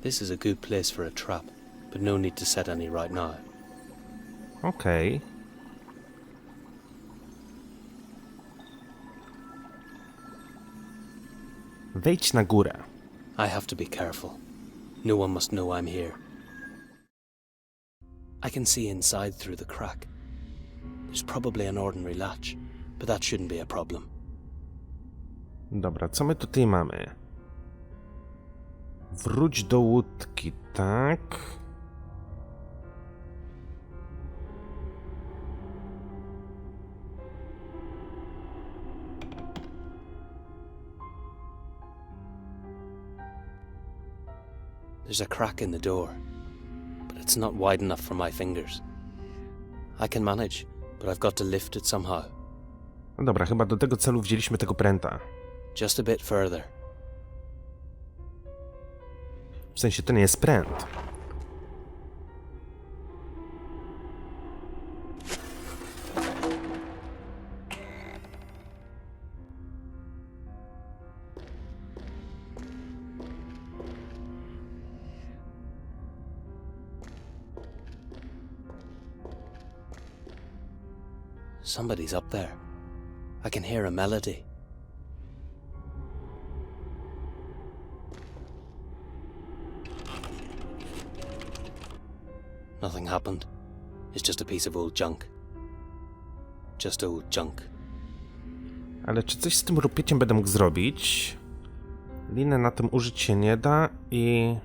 This is a good place for a trap, but no need to set any right now. Okej. Wejdź na górę. I have to be careful. No one must know I'm here. I can see inside through the crack. There's probably an ordinary latch, but that shouldn't be a problem. Dobra, co my tutaj mamy? Wróć do łódki, tak? There's a crack in the door, but it's not wide enough for my fingers. I can manage, but I've got to lift it somehow. No dobra, chyba do tego celu wzięliśmy tego pręta. Just a bit further. W sensie to nie jest pręt. Somebody's up there. I can hear a melody. Nothing happened. It's just a piece of old junk. Just old junk. Ale czy coś z tym rupieciem będę mógł zrobić? Liny na tym użyć się nie da i...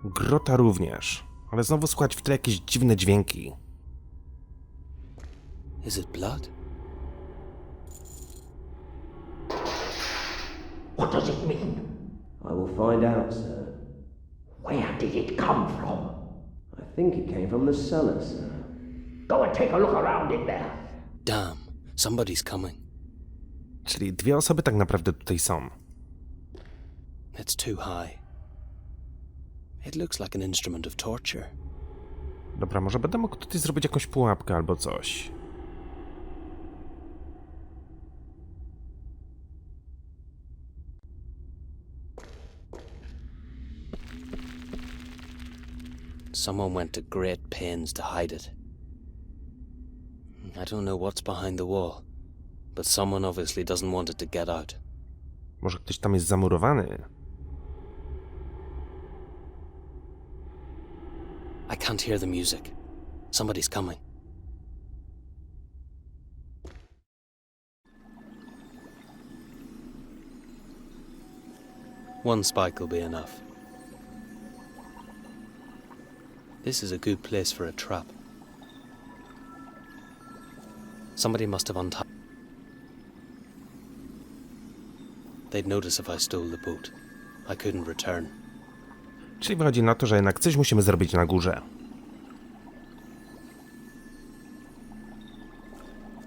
grota również. Ale znowu słychać w tle jakieś dziwne dźwięki. Is it blood? What does it mean? I will find out, sir. Where did it come from? I think it came from the cellar, sir. Go and take a look around in there. Damn, somebody's coming. Czyli dwie osoby tak naprawdę tutaj są. It's too high. It looks like an instrument of torture. Dobra, może będę mógł tutaj zrobić jakąś pułapkę albo coś. Someone went to great pains to hide it. I don't know what's behind the wall, but someone obviously doesn't want it to get out. Może ktoś tam jest zamurowany? I can't hear the music. Somebody's coming. One spike will be enough. This is a good place for a trap. Somebody must have untied. They'd notice if I stole the boat. I couldn't return. Czyli wychodzi na to, że jednak coś musimy zrobić na górze.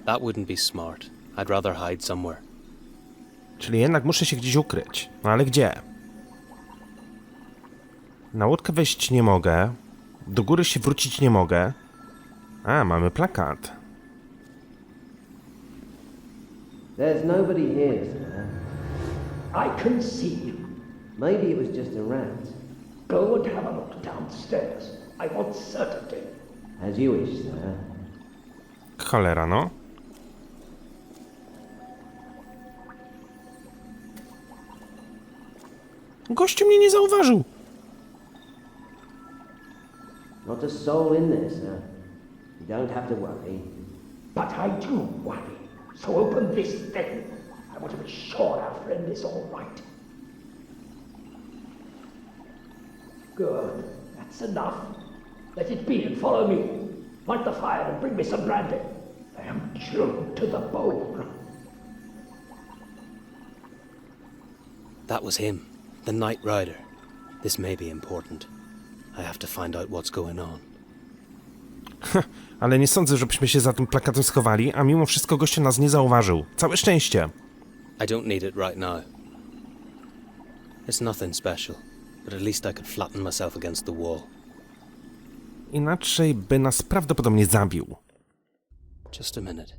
That wouldn't be smart. I'd rather hide somewhere. Czyli jednak muszę się gdzieś ukryć. No ale gdzie? Na łódkę wejść nie mogę. Do góry się wrócić nie mogę. A, mamy plakat. There's nobody here, sir. I can see. Maybe it was just a rat. Go and have a look downstairs. I want certainty. As you wish, sir. Cholera, no. Gościu mnie nie zauważył. Not a soul in there, sir. You don't have to worry. But I do worry. So open this thing. I want to be sure our friend is all right. Good. That's enough. Let it be and follow me. Light the fire and bring me some brandy. I am chilled to the bone. That was him, the Night Rider. This may be important. I have to find out what's going on. Ale nie sądzę, żebyśmy się za tym plakatem schowali, a mimo wszystko gościu nas nie zauważył. Całe szczęście. I don't need it right now. It's nothing special, but at least I could flatten myself against the wall. Inaczej by nas prawdopodobnie zabił. Just a minute.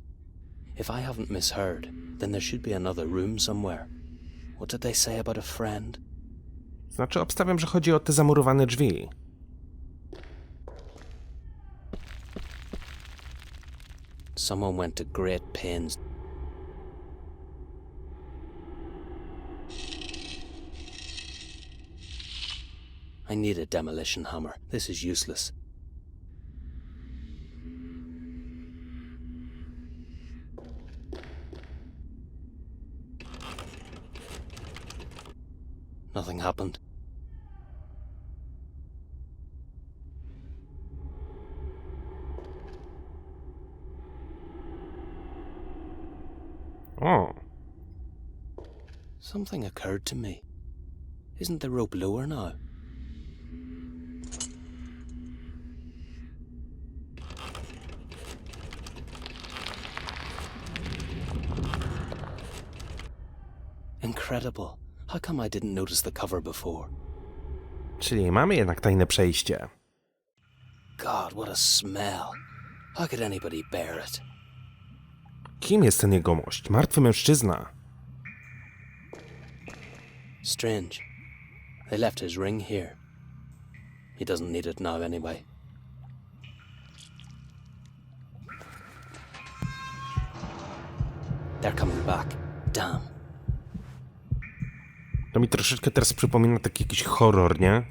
If I haven't misheard, then there should be another room somewhere. What did they say about a friend? Znaczy, obstawiam, że chodzi o te zamurowane drzwi. Someone went to great pains. I need a demolition hammer. This is useless. Nothing happened. O, Something occurred to me. Isn't the rope lower now? Incredible. How come I didn't notice the cover before? czyli mamy jednak tajne przejście. God, what a smell. How could anybody bear it? Kim jest ten jegomość? Martwy mężczyzna. Strange. They left his ring here. He doesn't need it now anyway. They're coming back. Damn. To mi troszeczkę teraz przypomina taki jakiś horror, nie?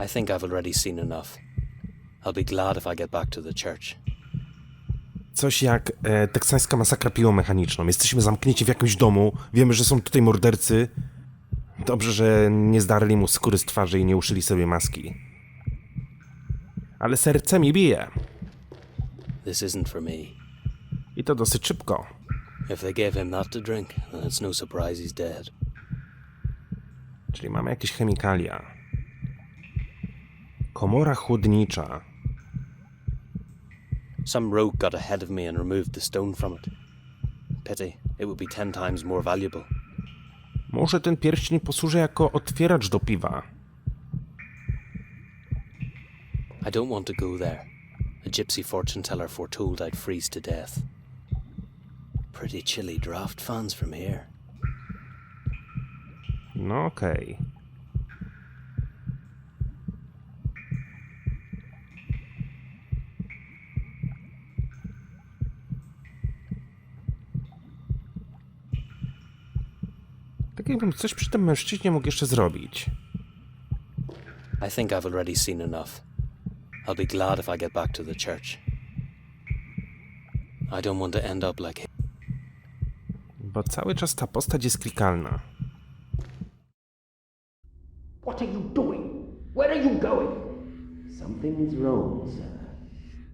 I think I've already seen enough. I'll be glad if I get back to the church. Coś jak teksańska masakra piłą mechaniczną. Jesteśmy zamknięci w jakimś domu, wiemy, że są tutaj mordercy. Dobrze, że nie zdarli mu skóry z twarzy i nie uszyli sobie maski. Ale serce mi bije. This isn't for me. I to dosyć szybko. If they gave him that to drink, then it's no surprise he's dead. Czyli mamy jakieś chemikalia. Komora chłodnicza. Some rogue got ahead of me and removed the stone from it. Pity, it would be 10 times more valuable. Może ten pierścień posłuży jako otwieracz do piwa. I don't want to go there. A gypsy fortune teller foretold I'd freeze to death. Pretty chilly draft fans from here. No okej. Tak jakbym coś przy tym mężczyźnie mógł jeszcze zrobić. I think I've already seen enough. I'll be glad if I get back to the church. I don't want to end up like him. Bo cały czas ta postać jest klikalna. What are you doing? Where are you going? Something is wrong, sir.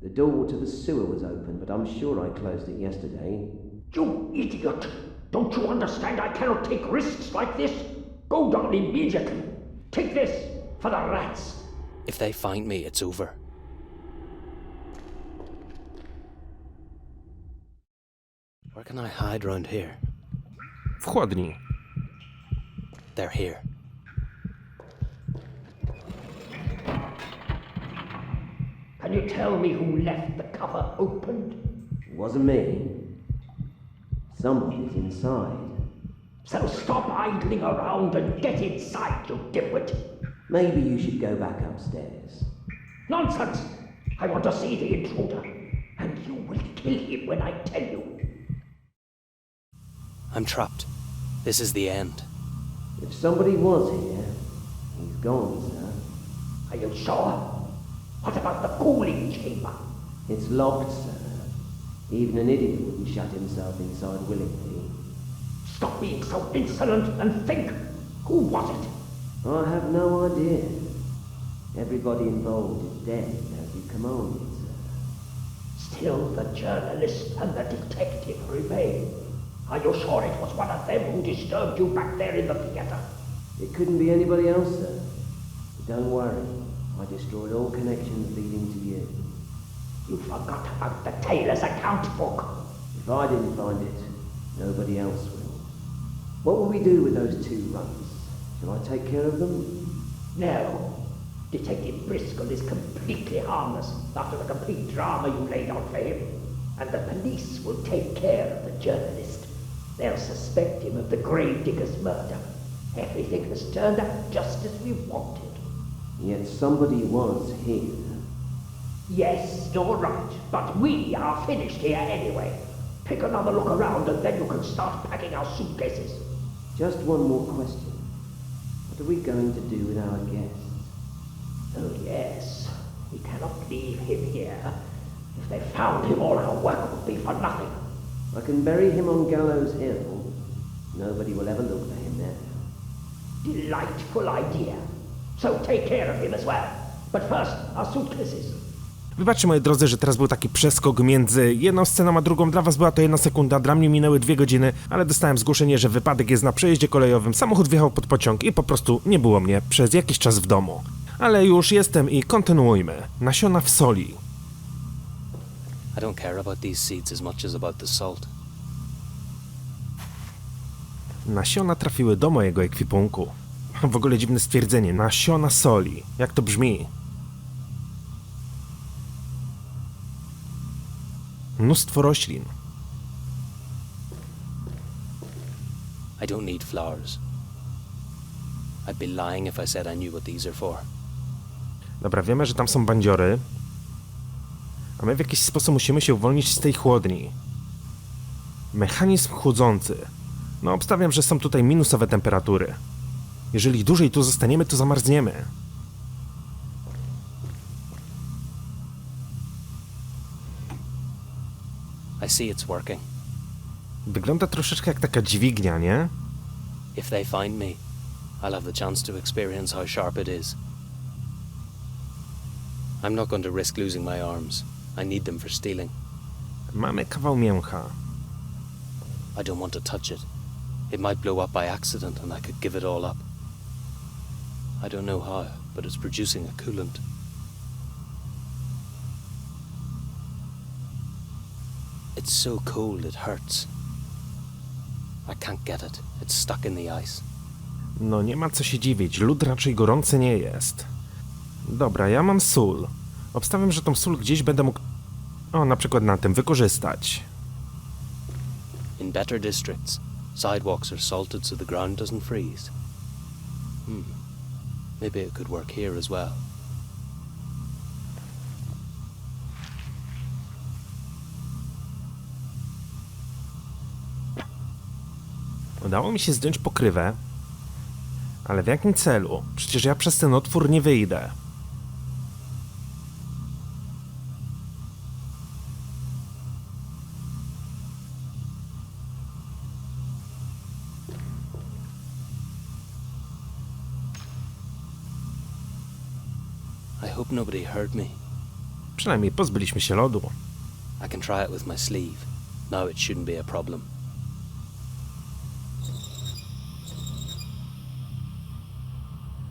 The door to the sewer was open, but I'm sure I closed it yesterday. You idiot! Don't you understand I cannot take risks like this? Go down immediately. Take this for the rats. If they find me, it's over. Where can I hide round here? W chłodni. They're here. Can you tell me who left the cover opened? It wasn't me. Somebody's inside. So stop idling around and get inside, you dimwit. Maybe you should go back upstairs. Nonsense! I want to see the intruder, and you will kill him when I tell you. I'm trapped. This is the end. If somebody was here, he's gone, sir. Are you sure? What about the cooling chamber? It's locked, sir. Even an idiot wouldn't shut himself inside willingly. Stop being so insolent and think. Who was it? I have no idea. Everybody involved is dead, as you commanded, sir. Still, the journalist and the detective remain. Are you sure it was one of them who disturbed you back there in the theater? It couldn't be anybody else, sir. But don't worry. I destroyed all connections leading to you. You forgot about the tailor's account book. If I didn't find it, nobody else will. What will we do with those 2 runs? Shall I take care of them? No. Detective Briscoe is completely harmless after the complete drama you laid out for him. And the police will take care of the journalist. They'll suspect him of the gravedigger's murder. Everything has turned out just as we wanted. Yet somebody was here. Yes, you're right, but we are finished here anyway. Pick another look around and then you can start packing our suitcases. Just one more question. What are we going to do with our guest? Oh yes, we cannot leave him here. If they found him, all our work would be for nothing. I can bury him on Gallows Hill. Nobody will ever look for him there. Delightful idea. So take care of him as well. But first, our suitcases. Wybaczcie, moi drodzy, że teraz był taki przeskok między jedną sceną a drugą. Dla was była to 1 sekunda, dla mnie minęły 2 godziny, ale dostałem zgłoszenie, że wypadek jest na przejeździe kolejowym, samochód wjechał pod pociąg i po prostu nie było mnie przez jakiś czas w domu. Ale już jestem i kontynuujmy. Nasiona w soli. I don't care about these seeds as much as about the salt. Nasiona trafiły do mojego ekwipunku. W ogóle dziwne stwierdzenie. Nasiona soli. Jak to brzmi? Mnóstwo roślin. I don't need flowers. I'd be lying if I said I knew what these are for. Dobra, wiemy, że tam są bandziory. A my w jakiś sposób musimy się uwolnić z tej chłodni. Mechanizm chłodzący. No obstawiam, że są tutaj minusowe temperatury. Jeżeli dłużej tu zostaniemy, to zamarzniemy. I see it's working. Wygląda troszeczkę jak taka dźwignia, nie? If they find me, I'll have the chance to experience how sharp it is. I'm not going to risk losing my arms. I need them for stealing. Mamy kawał mięcha. I don't want to touch it. It might blow up by accident and I could give it all up. I don't know how, but it's producing a coolant. It's so cold it hurts. I can't get it. It's stuck in the ice. No nie ma co się dziwić, lód raczej gorący nie jest. Dobra, ja mam sól. Obstawiam, że tą sól gdzieś będę mógł... O, na przykład na tym wykorzystać. In better districts, sidewalks are salted so the ground doesn't freeze. Maybe it could work here as well. Udało mi się zdjąć pokrywę. Ale w jakim celu? Przecież ja przez ten otwór nie wyjdę. I hope nobody heard me. Przynajmniej pozbyliśmy się lodu. I can try it with my sleeve. Now it shouldn't be a problem.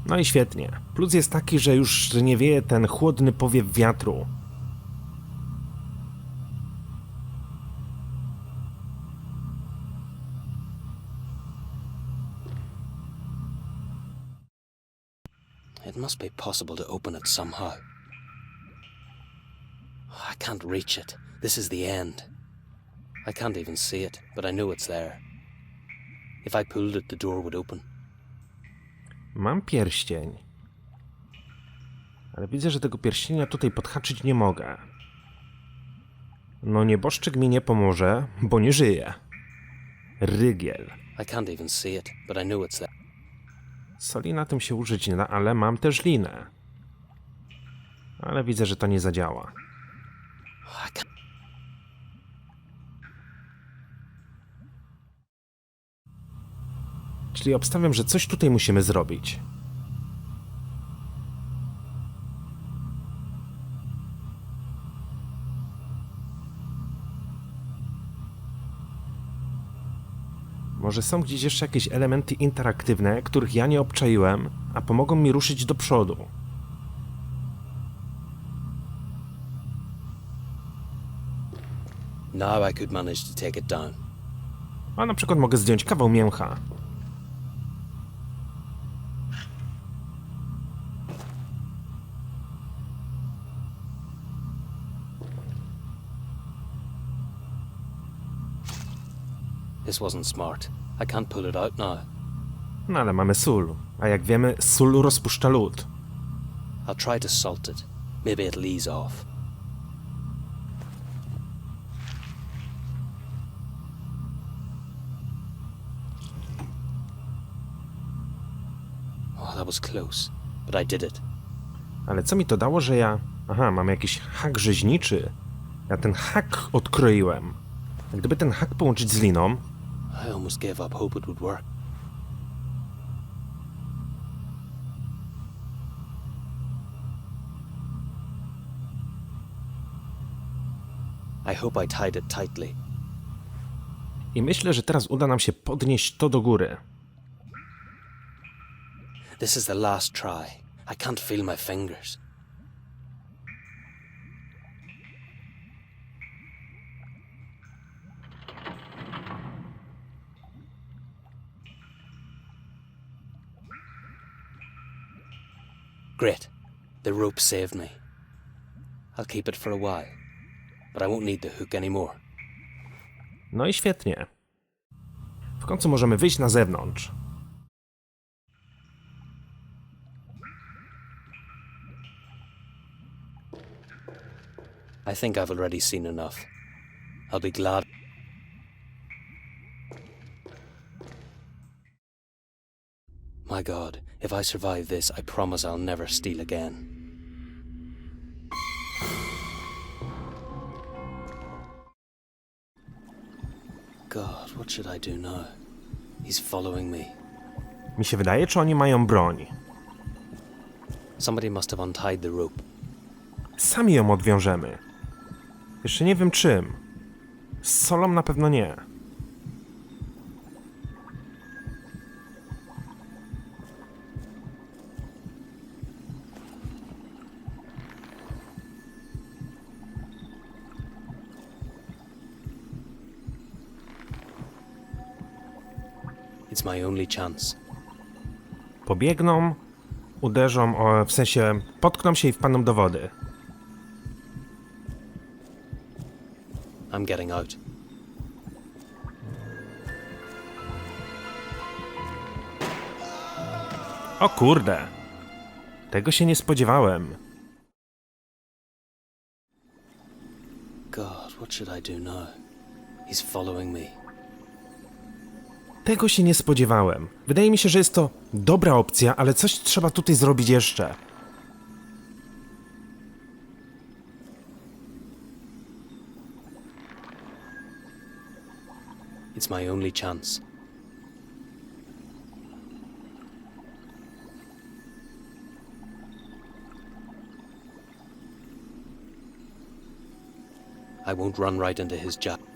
No i świetnie. Plus jest taki, że już nie wieje ten chłodny powiew wiatru. It must be possible to open it somehow. I can't reach it. This is the end. I can't even see it, but I know it's there. If I pulled it, the door would open. Mam pierścień. Ale widzę, że tego pierścienia tutaj podhaczyć nie mogę. No nieboszczyk mi nie pomoże, bo nie żyje. Rygiel. I can't even see it, but I know it's there. Soli na tym się użyć nie da, ale mam też linę. Ale widzę, że to nie zadziała. I can't. Czyli obstawiam, że coś tutaj musimy zrobić. Może są gdzieś jeszcze jakieś elementy interaktywne, których ja nie obczaiłem, a pomogą mi ruszyć do przodu. Now I could manage to take it down. A na przykład mogę zdjąć kawał mięcha. This wasn't smart. I can't pull it out now. No ale mamy sól, a jak wiemy, sól rozpuszcza lód. I'll try to salt it. Maybe it'll ease off. Oh, that was close, but I did it. Ale co mi to dało, że ja... Aha, mam jakiś hak rzeźniczy. Ja ten hak odkroiłem. A gdyby ten hak połączyć z liną... I almost gave up hope it would work. I hope I tied it tightly. I myślę, że teraz uda nam się podnieść to do góry. This is the last try. I can't feel my fingers. Great. The rope saved me. I'll keep it for a while, but I won't need the hook anymore. No i świetnie. W końcu możemy wyjść na zewnątrz. I think I've already seen enough. I'll be glad. My God, if I survive this, I promise I'll never steal again. God, what should I do now? He's following me. Mi się wydaje, czy oni mają broń. Somebody must have untied the rope. Sami ją odwiążemy. Jeszcze nie wiem czym. Z solą na pewno nie. It's my only chance. Pobiegną, uderzą, w sensie potkną się i wpadną do wody. I'm getting out. O kurde. Tego się nie spodziewałem. God, what should I do now? He's following me. Tego się nie spodziewałem. Wydaje mi się, że jest to dobra opcja, ale coś trzeba tutaj zrobić jeszcze. It's my only chance. I won't run right into his jab.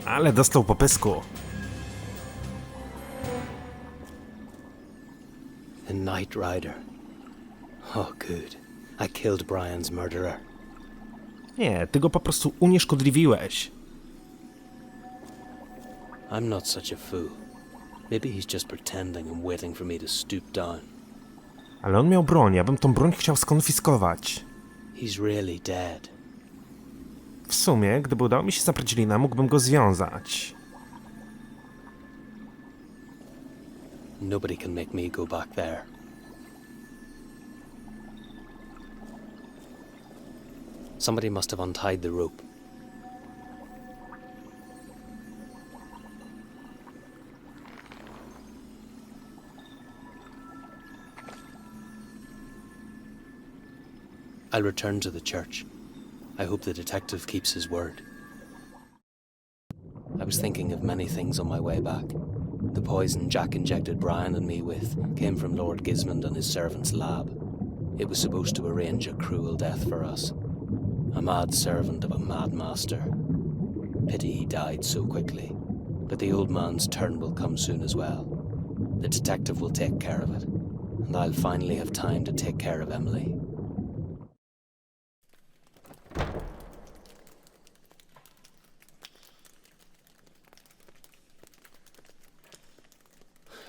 Ale dostał po pysku. The Night Rider. Oh, good. I killed Brian's murderer. Nie, ty go po prostu unieszkodliwiłeś. I'm not such a fool. Maybe he's just pretending and waiting for me to stoop down. Ale on miał broń, ja bym tą broń chciał skonfiskować. He's really dead. W sumie, gdyby udało mi się zabrać lina, mógłbym go związać. Nobody can make me go back there. Somebody must have untied the rope. I'll return to the church. I hope the detective keeps his word. I was thinking of many things on my way back. The poison Jack injected Brian and me with came from Lord Gismond and his servant's lab. It was supposed to arrange a cruel death for us. A mad servant of a mad master. Pity he died so quickly. But the old man's turn will come soon as well. The detective will take care of it. And I'll finally have time to take care of Emily.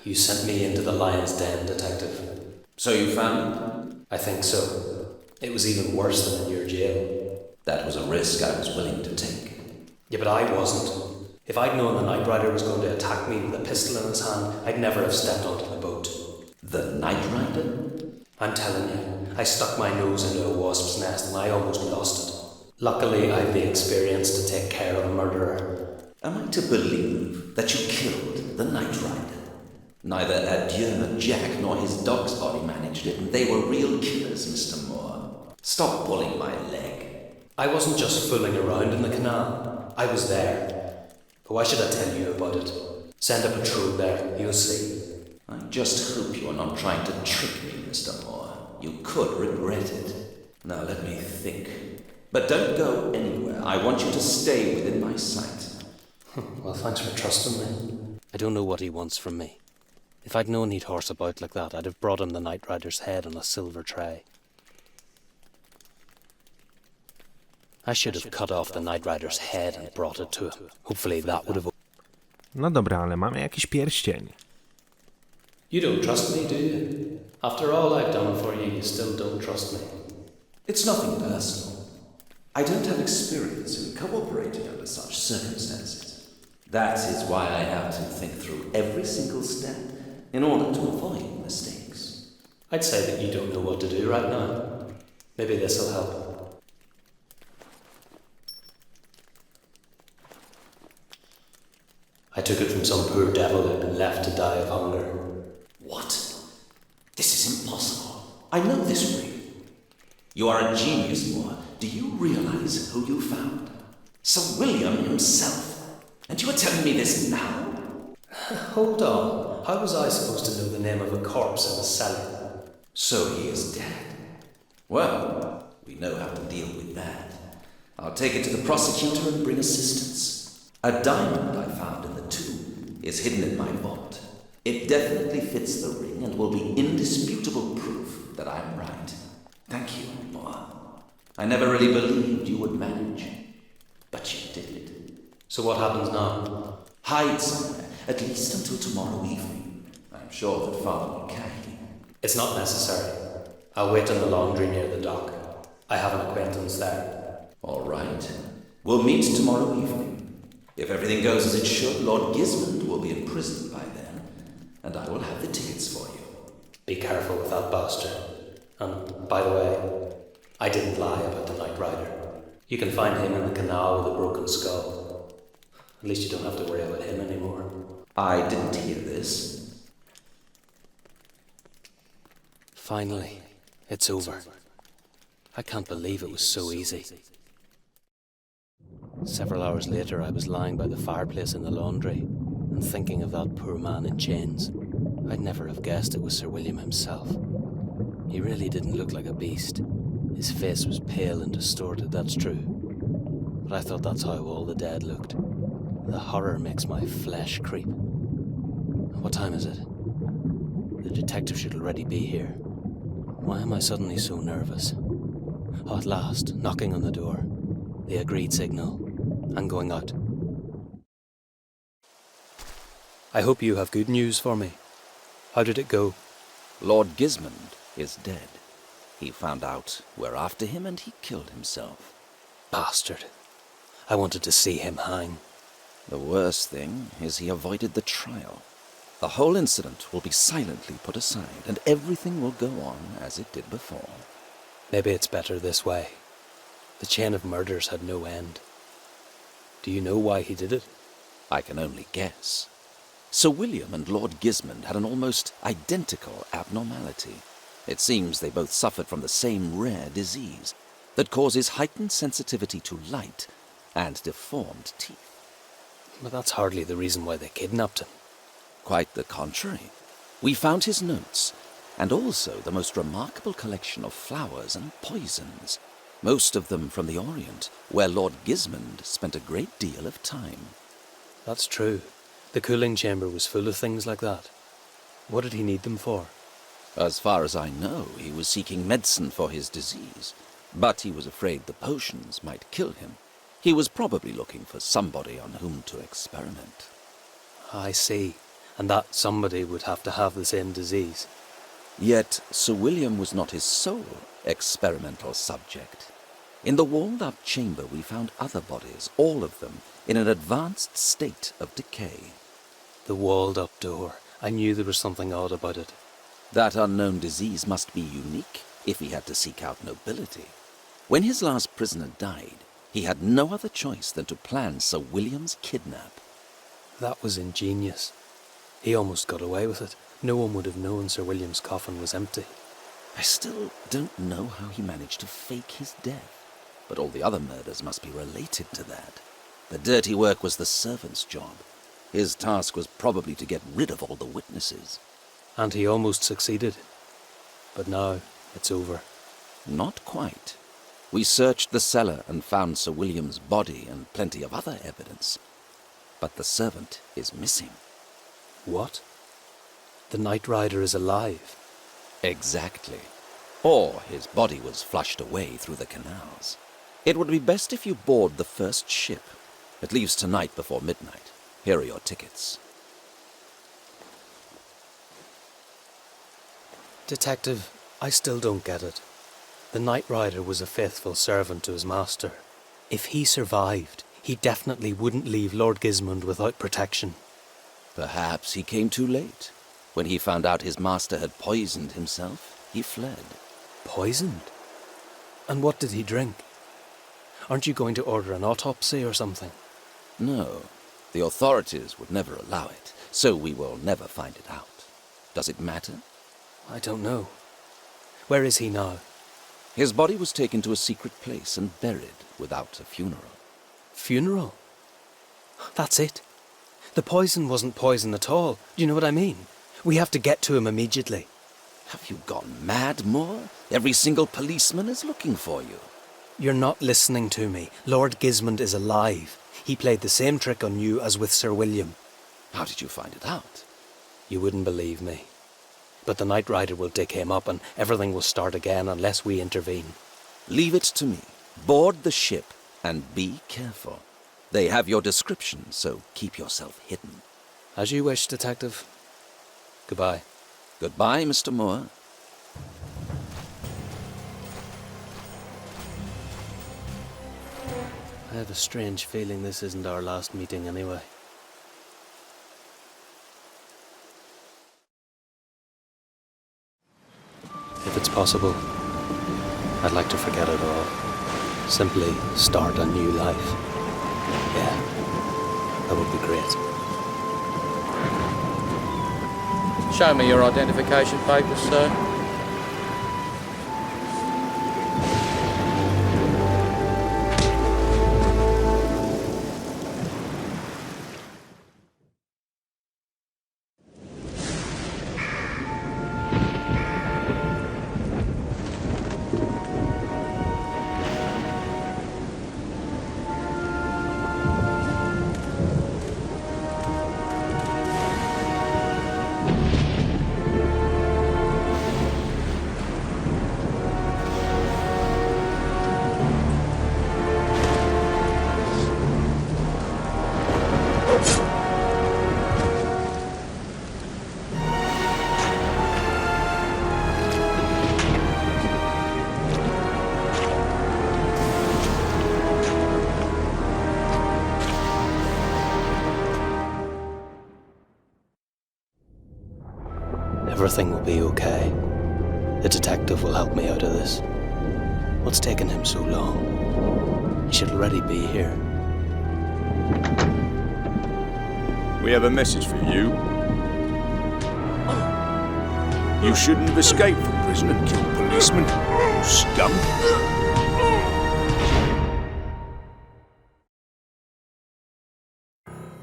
You sent me into the lion's den, detective. So you found it? I think so. It was even worse than in your jail. That was a risk I was willing to take. Yeah, but I wasn't. If I'd known the Night Rider was going to attack me with a pistol in his hand, I'd never have stepped onto the boat. The Night Rider? I'm telling you, I stuck my nose into a wasp's nest and I almost lost it. Luckily, I've the experience to take care of a murderer. Am I to believe that you killed the Night Rider? Neither Adieu Jack nor his dog's body managed it, and they were real killers, Mr. Moore. Stop pulling my leg. I wasn't just fooling around in the canal. I was there. But why should I tell you about it? Send a patrol there, you'll see. I just hope you're not trying to trick me, Mr. Moore. You could regret it. Now let me think. But don't go anywhere. I want you to stay within my sight. Well, thanks for trusting me. I don't know what he wants from me. If I'd known he'd horse about like that, I'd have brought him the Night Rider's head on a silver tray. I should have cut off the Night Rider's head and brought it to him. Hopefully that would have... No dobra, ale mamy jakiś pierścień. You don't trust me, do you? After all I've done for you, you still don't trust me. It's nothing personal. I don't have experience in cooperating under such circumstances. That is why I have to think through every single step in order to avoid mistakes. I'd say that you don't know what to do right now. Maybe this'll help. I took it from some poor devil who'd been left to die of hunger. What? This is impossible. I know this ring. You are a genius, Moore. Do you realize who you found? Sir William himself. And you are telling me this now? Hold on. How was I supposed to know the name of a corpse in a cellar? So he is dead. Well, we know how to deal with that. I'll take it to the prosecutor and bring assistance. A diamond I found in the tomb is hidden in my vault. It definitely fits the ring and will be indisputable proof that I'm right. Thank you, Moore. I never really believed you would manage. But you did it. So what happens now? Hide somewhere, at least until tomorrow evening. I'm sure that Father will carry you. It's not necessary. I'll wait in the laundry near the dock. I have an acquaintance there. All right. We'll meet tomorrow evening. If everything goes as it should, Lord Gismond will be in prison by then, and I will have the tickets for you. Be careful with that bastard. And, by the way, I didn't lie about the Night Rider. You can find him in the canal with a broken skull. At least you don't have to worry about him anymore. I didn't hear this. Finally, it's over. I can't believe it was so easy. Several hours later, I was lying by the fireplace in the laundry and thinking of that poor man in chains. I'd never have guessed it was Sir William himself. He really didn't look like a beast. His face was pale and distorted, that's true. But I thought that's how all the dead looked. The horror makes my flesh creep. What time is it? The detective should already be here. Why am I suddenly so nervous? Oh, at last, knocking on the door. The agreed signal. I'm going out. I hope you have good news for me. How did it go? Lord Gismond is dead. He found out we're after him and he killed himself. Bastard. I wanted to see him hang. The worst thing is he avoided the trial. The whole incident will be silently put aside and everything will go on as it did before. Maybe it's better this way. The chain of murders had no end. Do you know why he did it? I can only guess. Sir William and Lord Gismond had an almost identical abnormality. It seems they both suffered from the same rare disease that causes heightened sensitivity to light and deformed teeth. But that's hardly the reason why they kidnapped him. Quite the contrary. We found his notes, and also the most remarkable collection of flowers and poisons, most of them from the Orient, where Lord Gismond spent a great deal of time. That's true. The cooling chamber was full of things like that. What did he need them for? As far as I know, he was seeking medicine for his disease, but he was afraid the potions might kill him. He was probably looking for somebody on whom to experiment. I see. And that somebody would have to have the same disease. Yet Sir William was not his sole experimental subject. In the walled-up chamber we found other bodies, all of them in an advanced state of decay. The walled-up door. I knew there was something odd about it. That unknown disease must be unique if he had to seek out nobility. When his last prisoner died, he had no other choice than to plan Sir William's kidnap. That was ingenious. He almost got away with it. No one would have known Sir William's coffin was empty. I still don't know how he managed to fake his death, but all the other murders must be related to that. The dirty work was the servant's job. His task was probably to get rid of all the witnesses. And he almost succeeded. But now, it's over. Not quite. We searched the cellar and found Sir William's body and plenty of other evidence. But the servant is missing. What? The Night Rider is alive? Exactly. Or his body was flushed away through the canals. It would be best if you board the first ship. It leaves tonight before midnight. Here are your tickets. Detective, I still don't get it. The Night Rider was a faithful servant to his master. If he survived, he definitely wouldn't leave Lord Gismond without protection. Perhaps he came too late. When he found out his master had poisoned himself, he fled. Poisoned? And what did he drink? Aren't you going to order an autopsy or something? No, the authorities would never allow it, so we will never find it out. Does it matter? I don't know. Where is he now? His body was taken to a secret place and buried without a funeral. Funeral? That's it. The poison wasn't poison at all. Do you know what I mean? We have to get to him immediately. Have you gone mad, Moore? Every single policeman is looking for you. You're not listening to me. Lord Gismond is alive. He played the same trick on you as with Sir William. How did you find it out? You wouldn't believe me. But the Night Rider will dig him up and everything will start again unless we intervene. Leave it to me. Board the ship and be careful. They have your description, so keep yourself hidden. As you wish, Detective. Goodbye. Goodbye, Mr. Moore. I have a strange feeling this isn't our last meeting anyway. If it's possible, I'd like to forget it all. Simply start a new life. Yeah, that would be great. Show me your identification papers, sir. Everything will be okay. The detective will help me out of this. What's taken him so long? He should already be here. We have a message for you. You shouldn't have escaped from prison and killed policemen, you scum.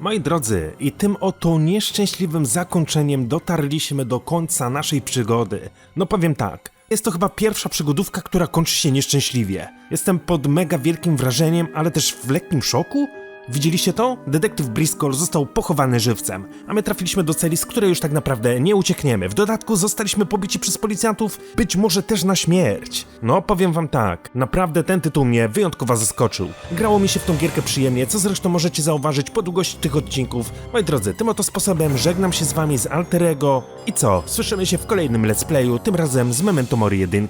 Moi drodzy, i tym oto nieszczęśliwym zakończeniem dotarliśmy do końca naszej przygody. No powiem tak, jest to chyba pierwsza przygodówka, która kończy się nieszczęśliwie. Jestem pod mega wielkim wrażeniem, ale też w lekkim szoku. Widzieliście to? Detektyw Briscoe został pochowany żywcem, a my trafiliśmy do celi, z której już tak naprawdę nie uciekniemy. W dodatku zostaliśmy pobici przez policjantów, być może też na śmierć. No, powiem wam tak, naprawdę ten tytuł mnie wyjątkowo zaskoczył. Grało mi się w tą gierkę przyjemnie, co zresztą możecie zauważyć po długości tych odcinków. Moi drodzy, tym oto sposobem żegnam się z wami z Alterego i co? Słyszymy się w kolejnym let's playu, tym razem z Memento Mori 1.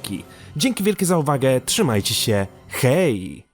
Dzięki wielkie za uwagę, trzymajcie się, hej!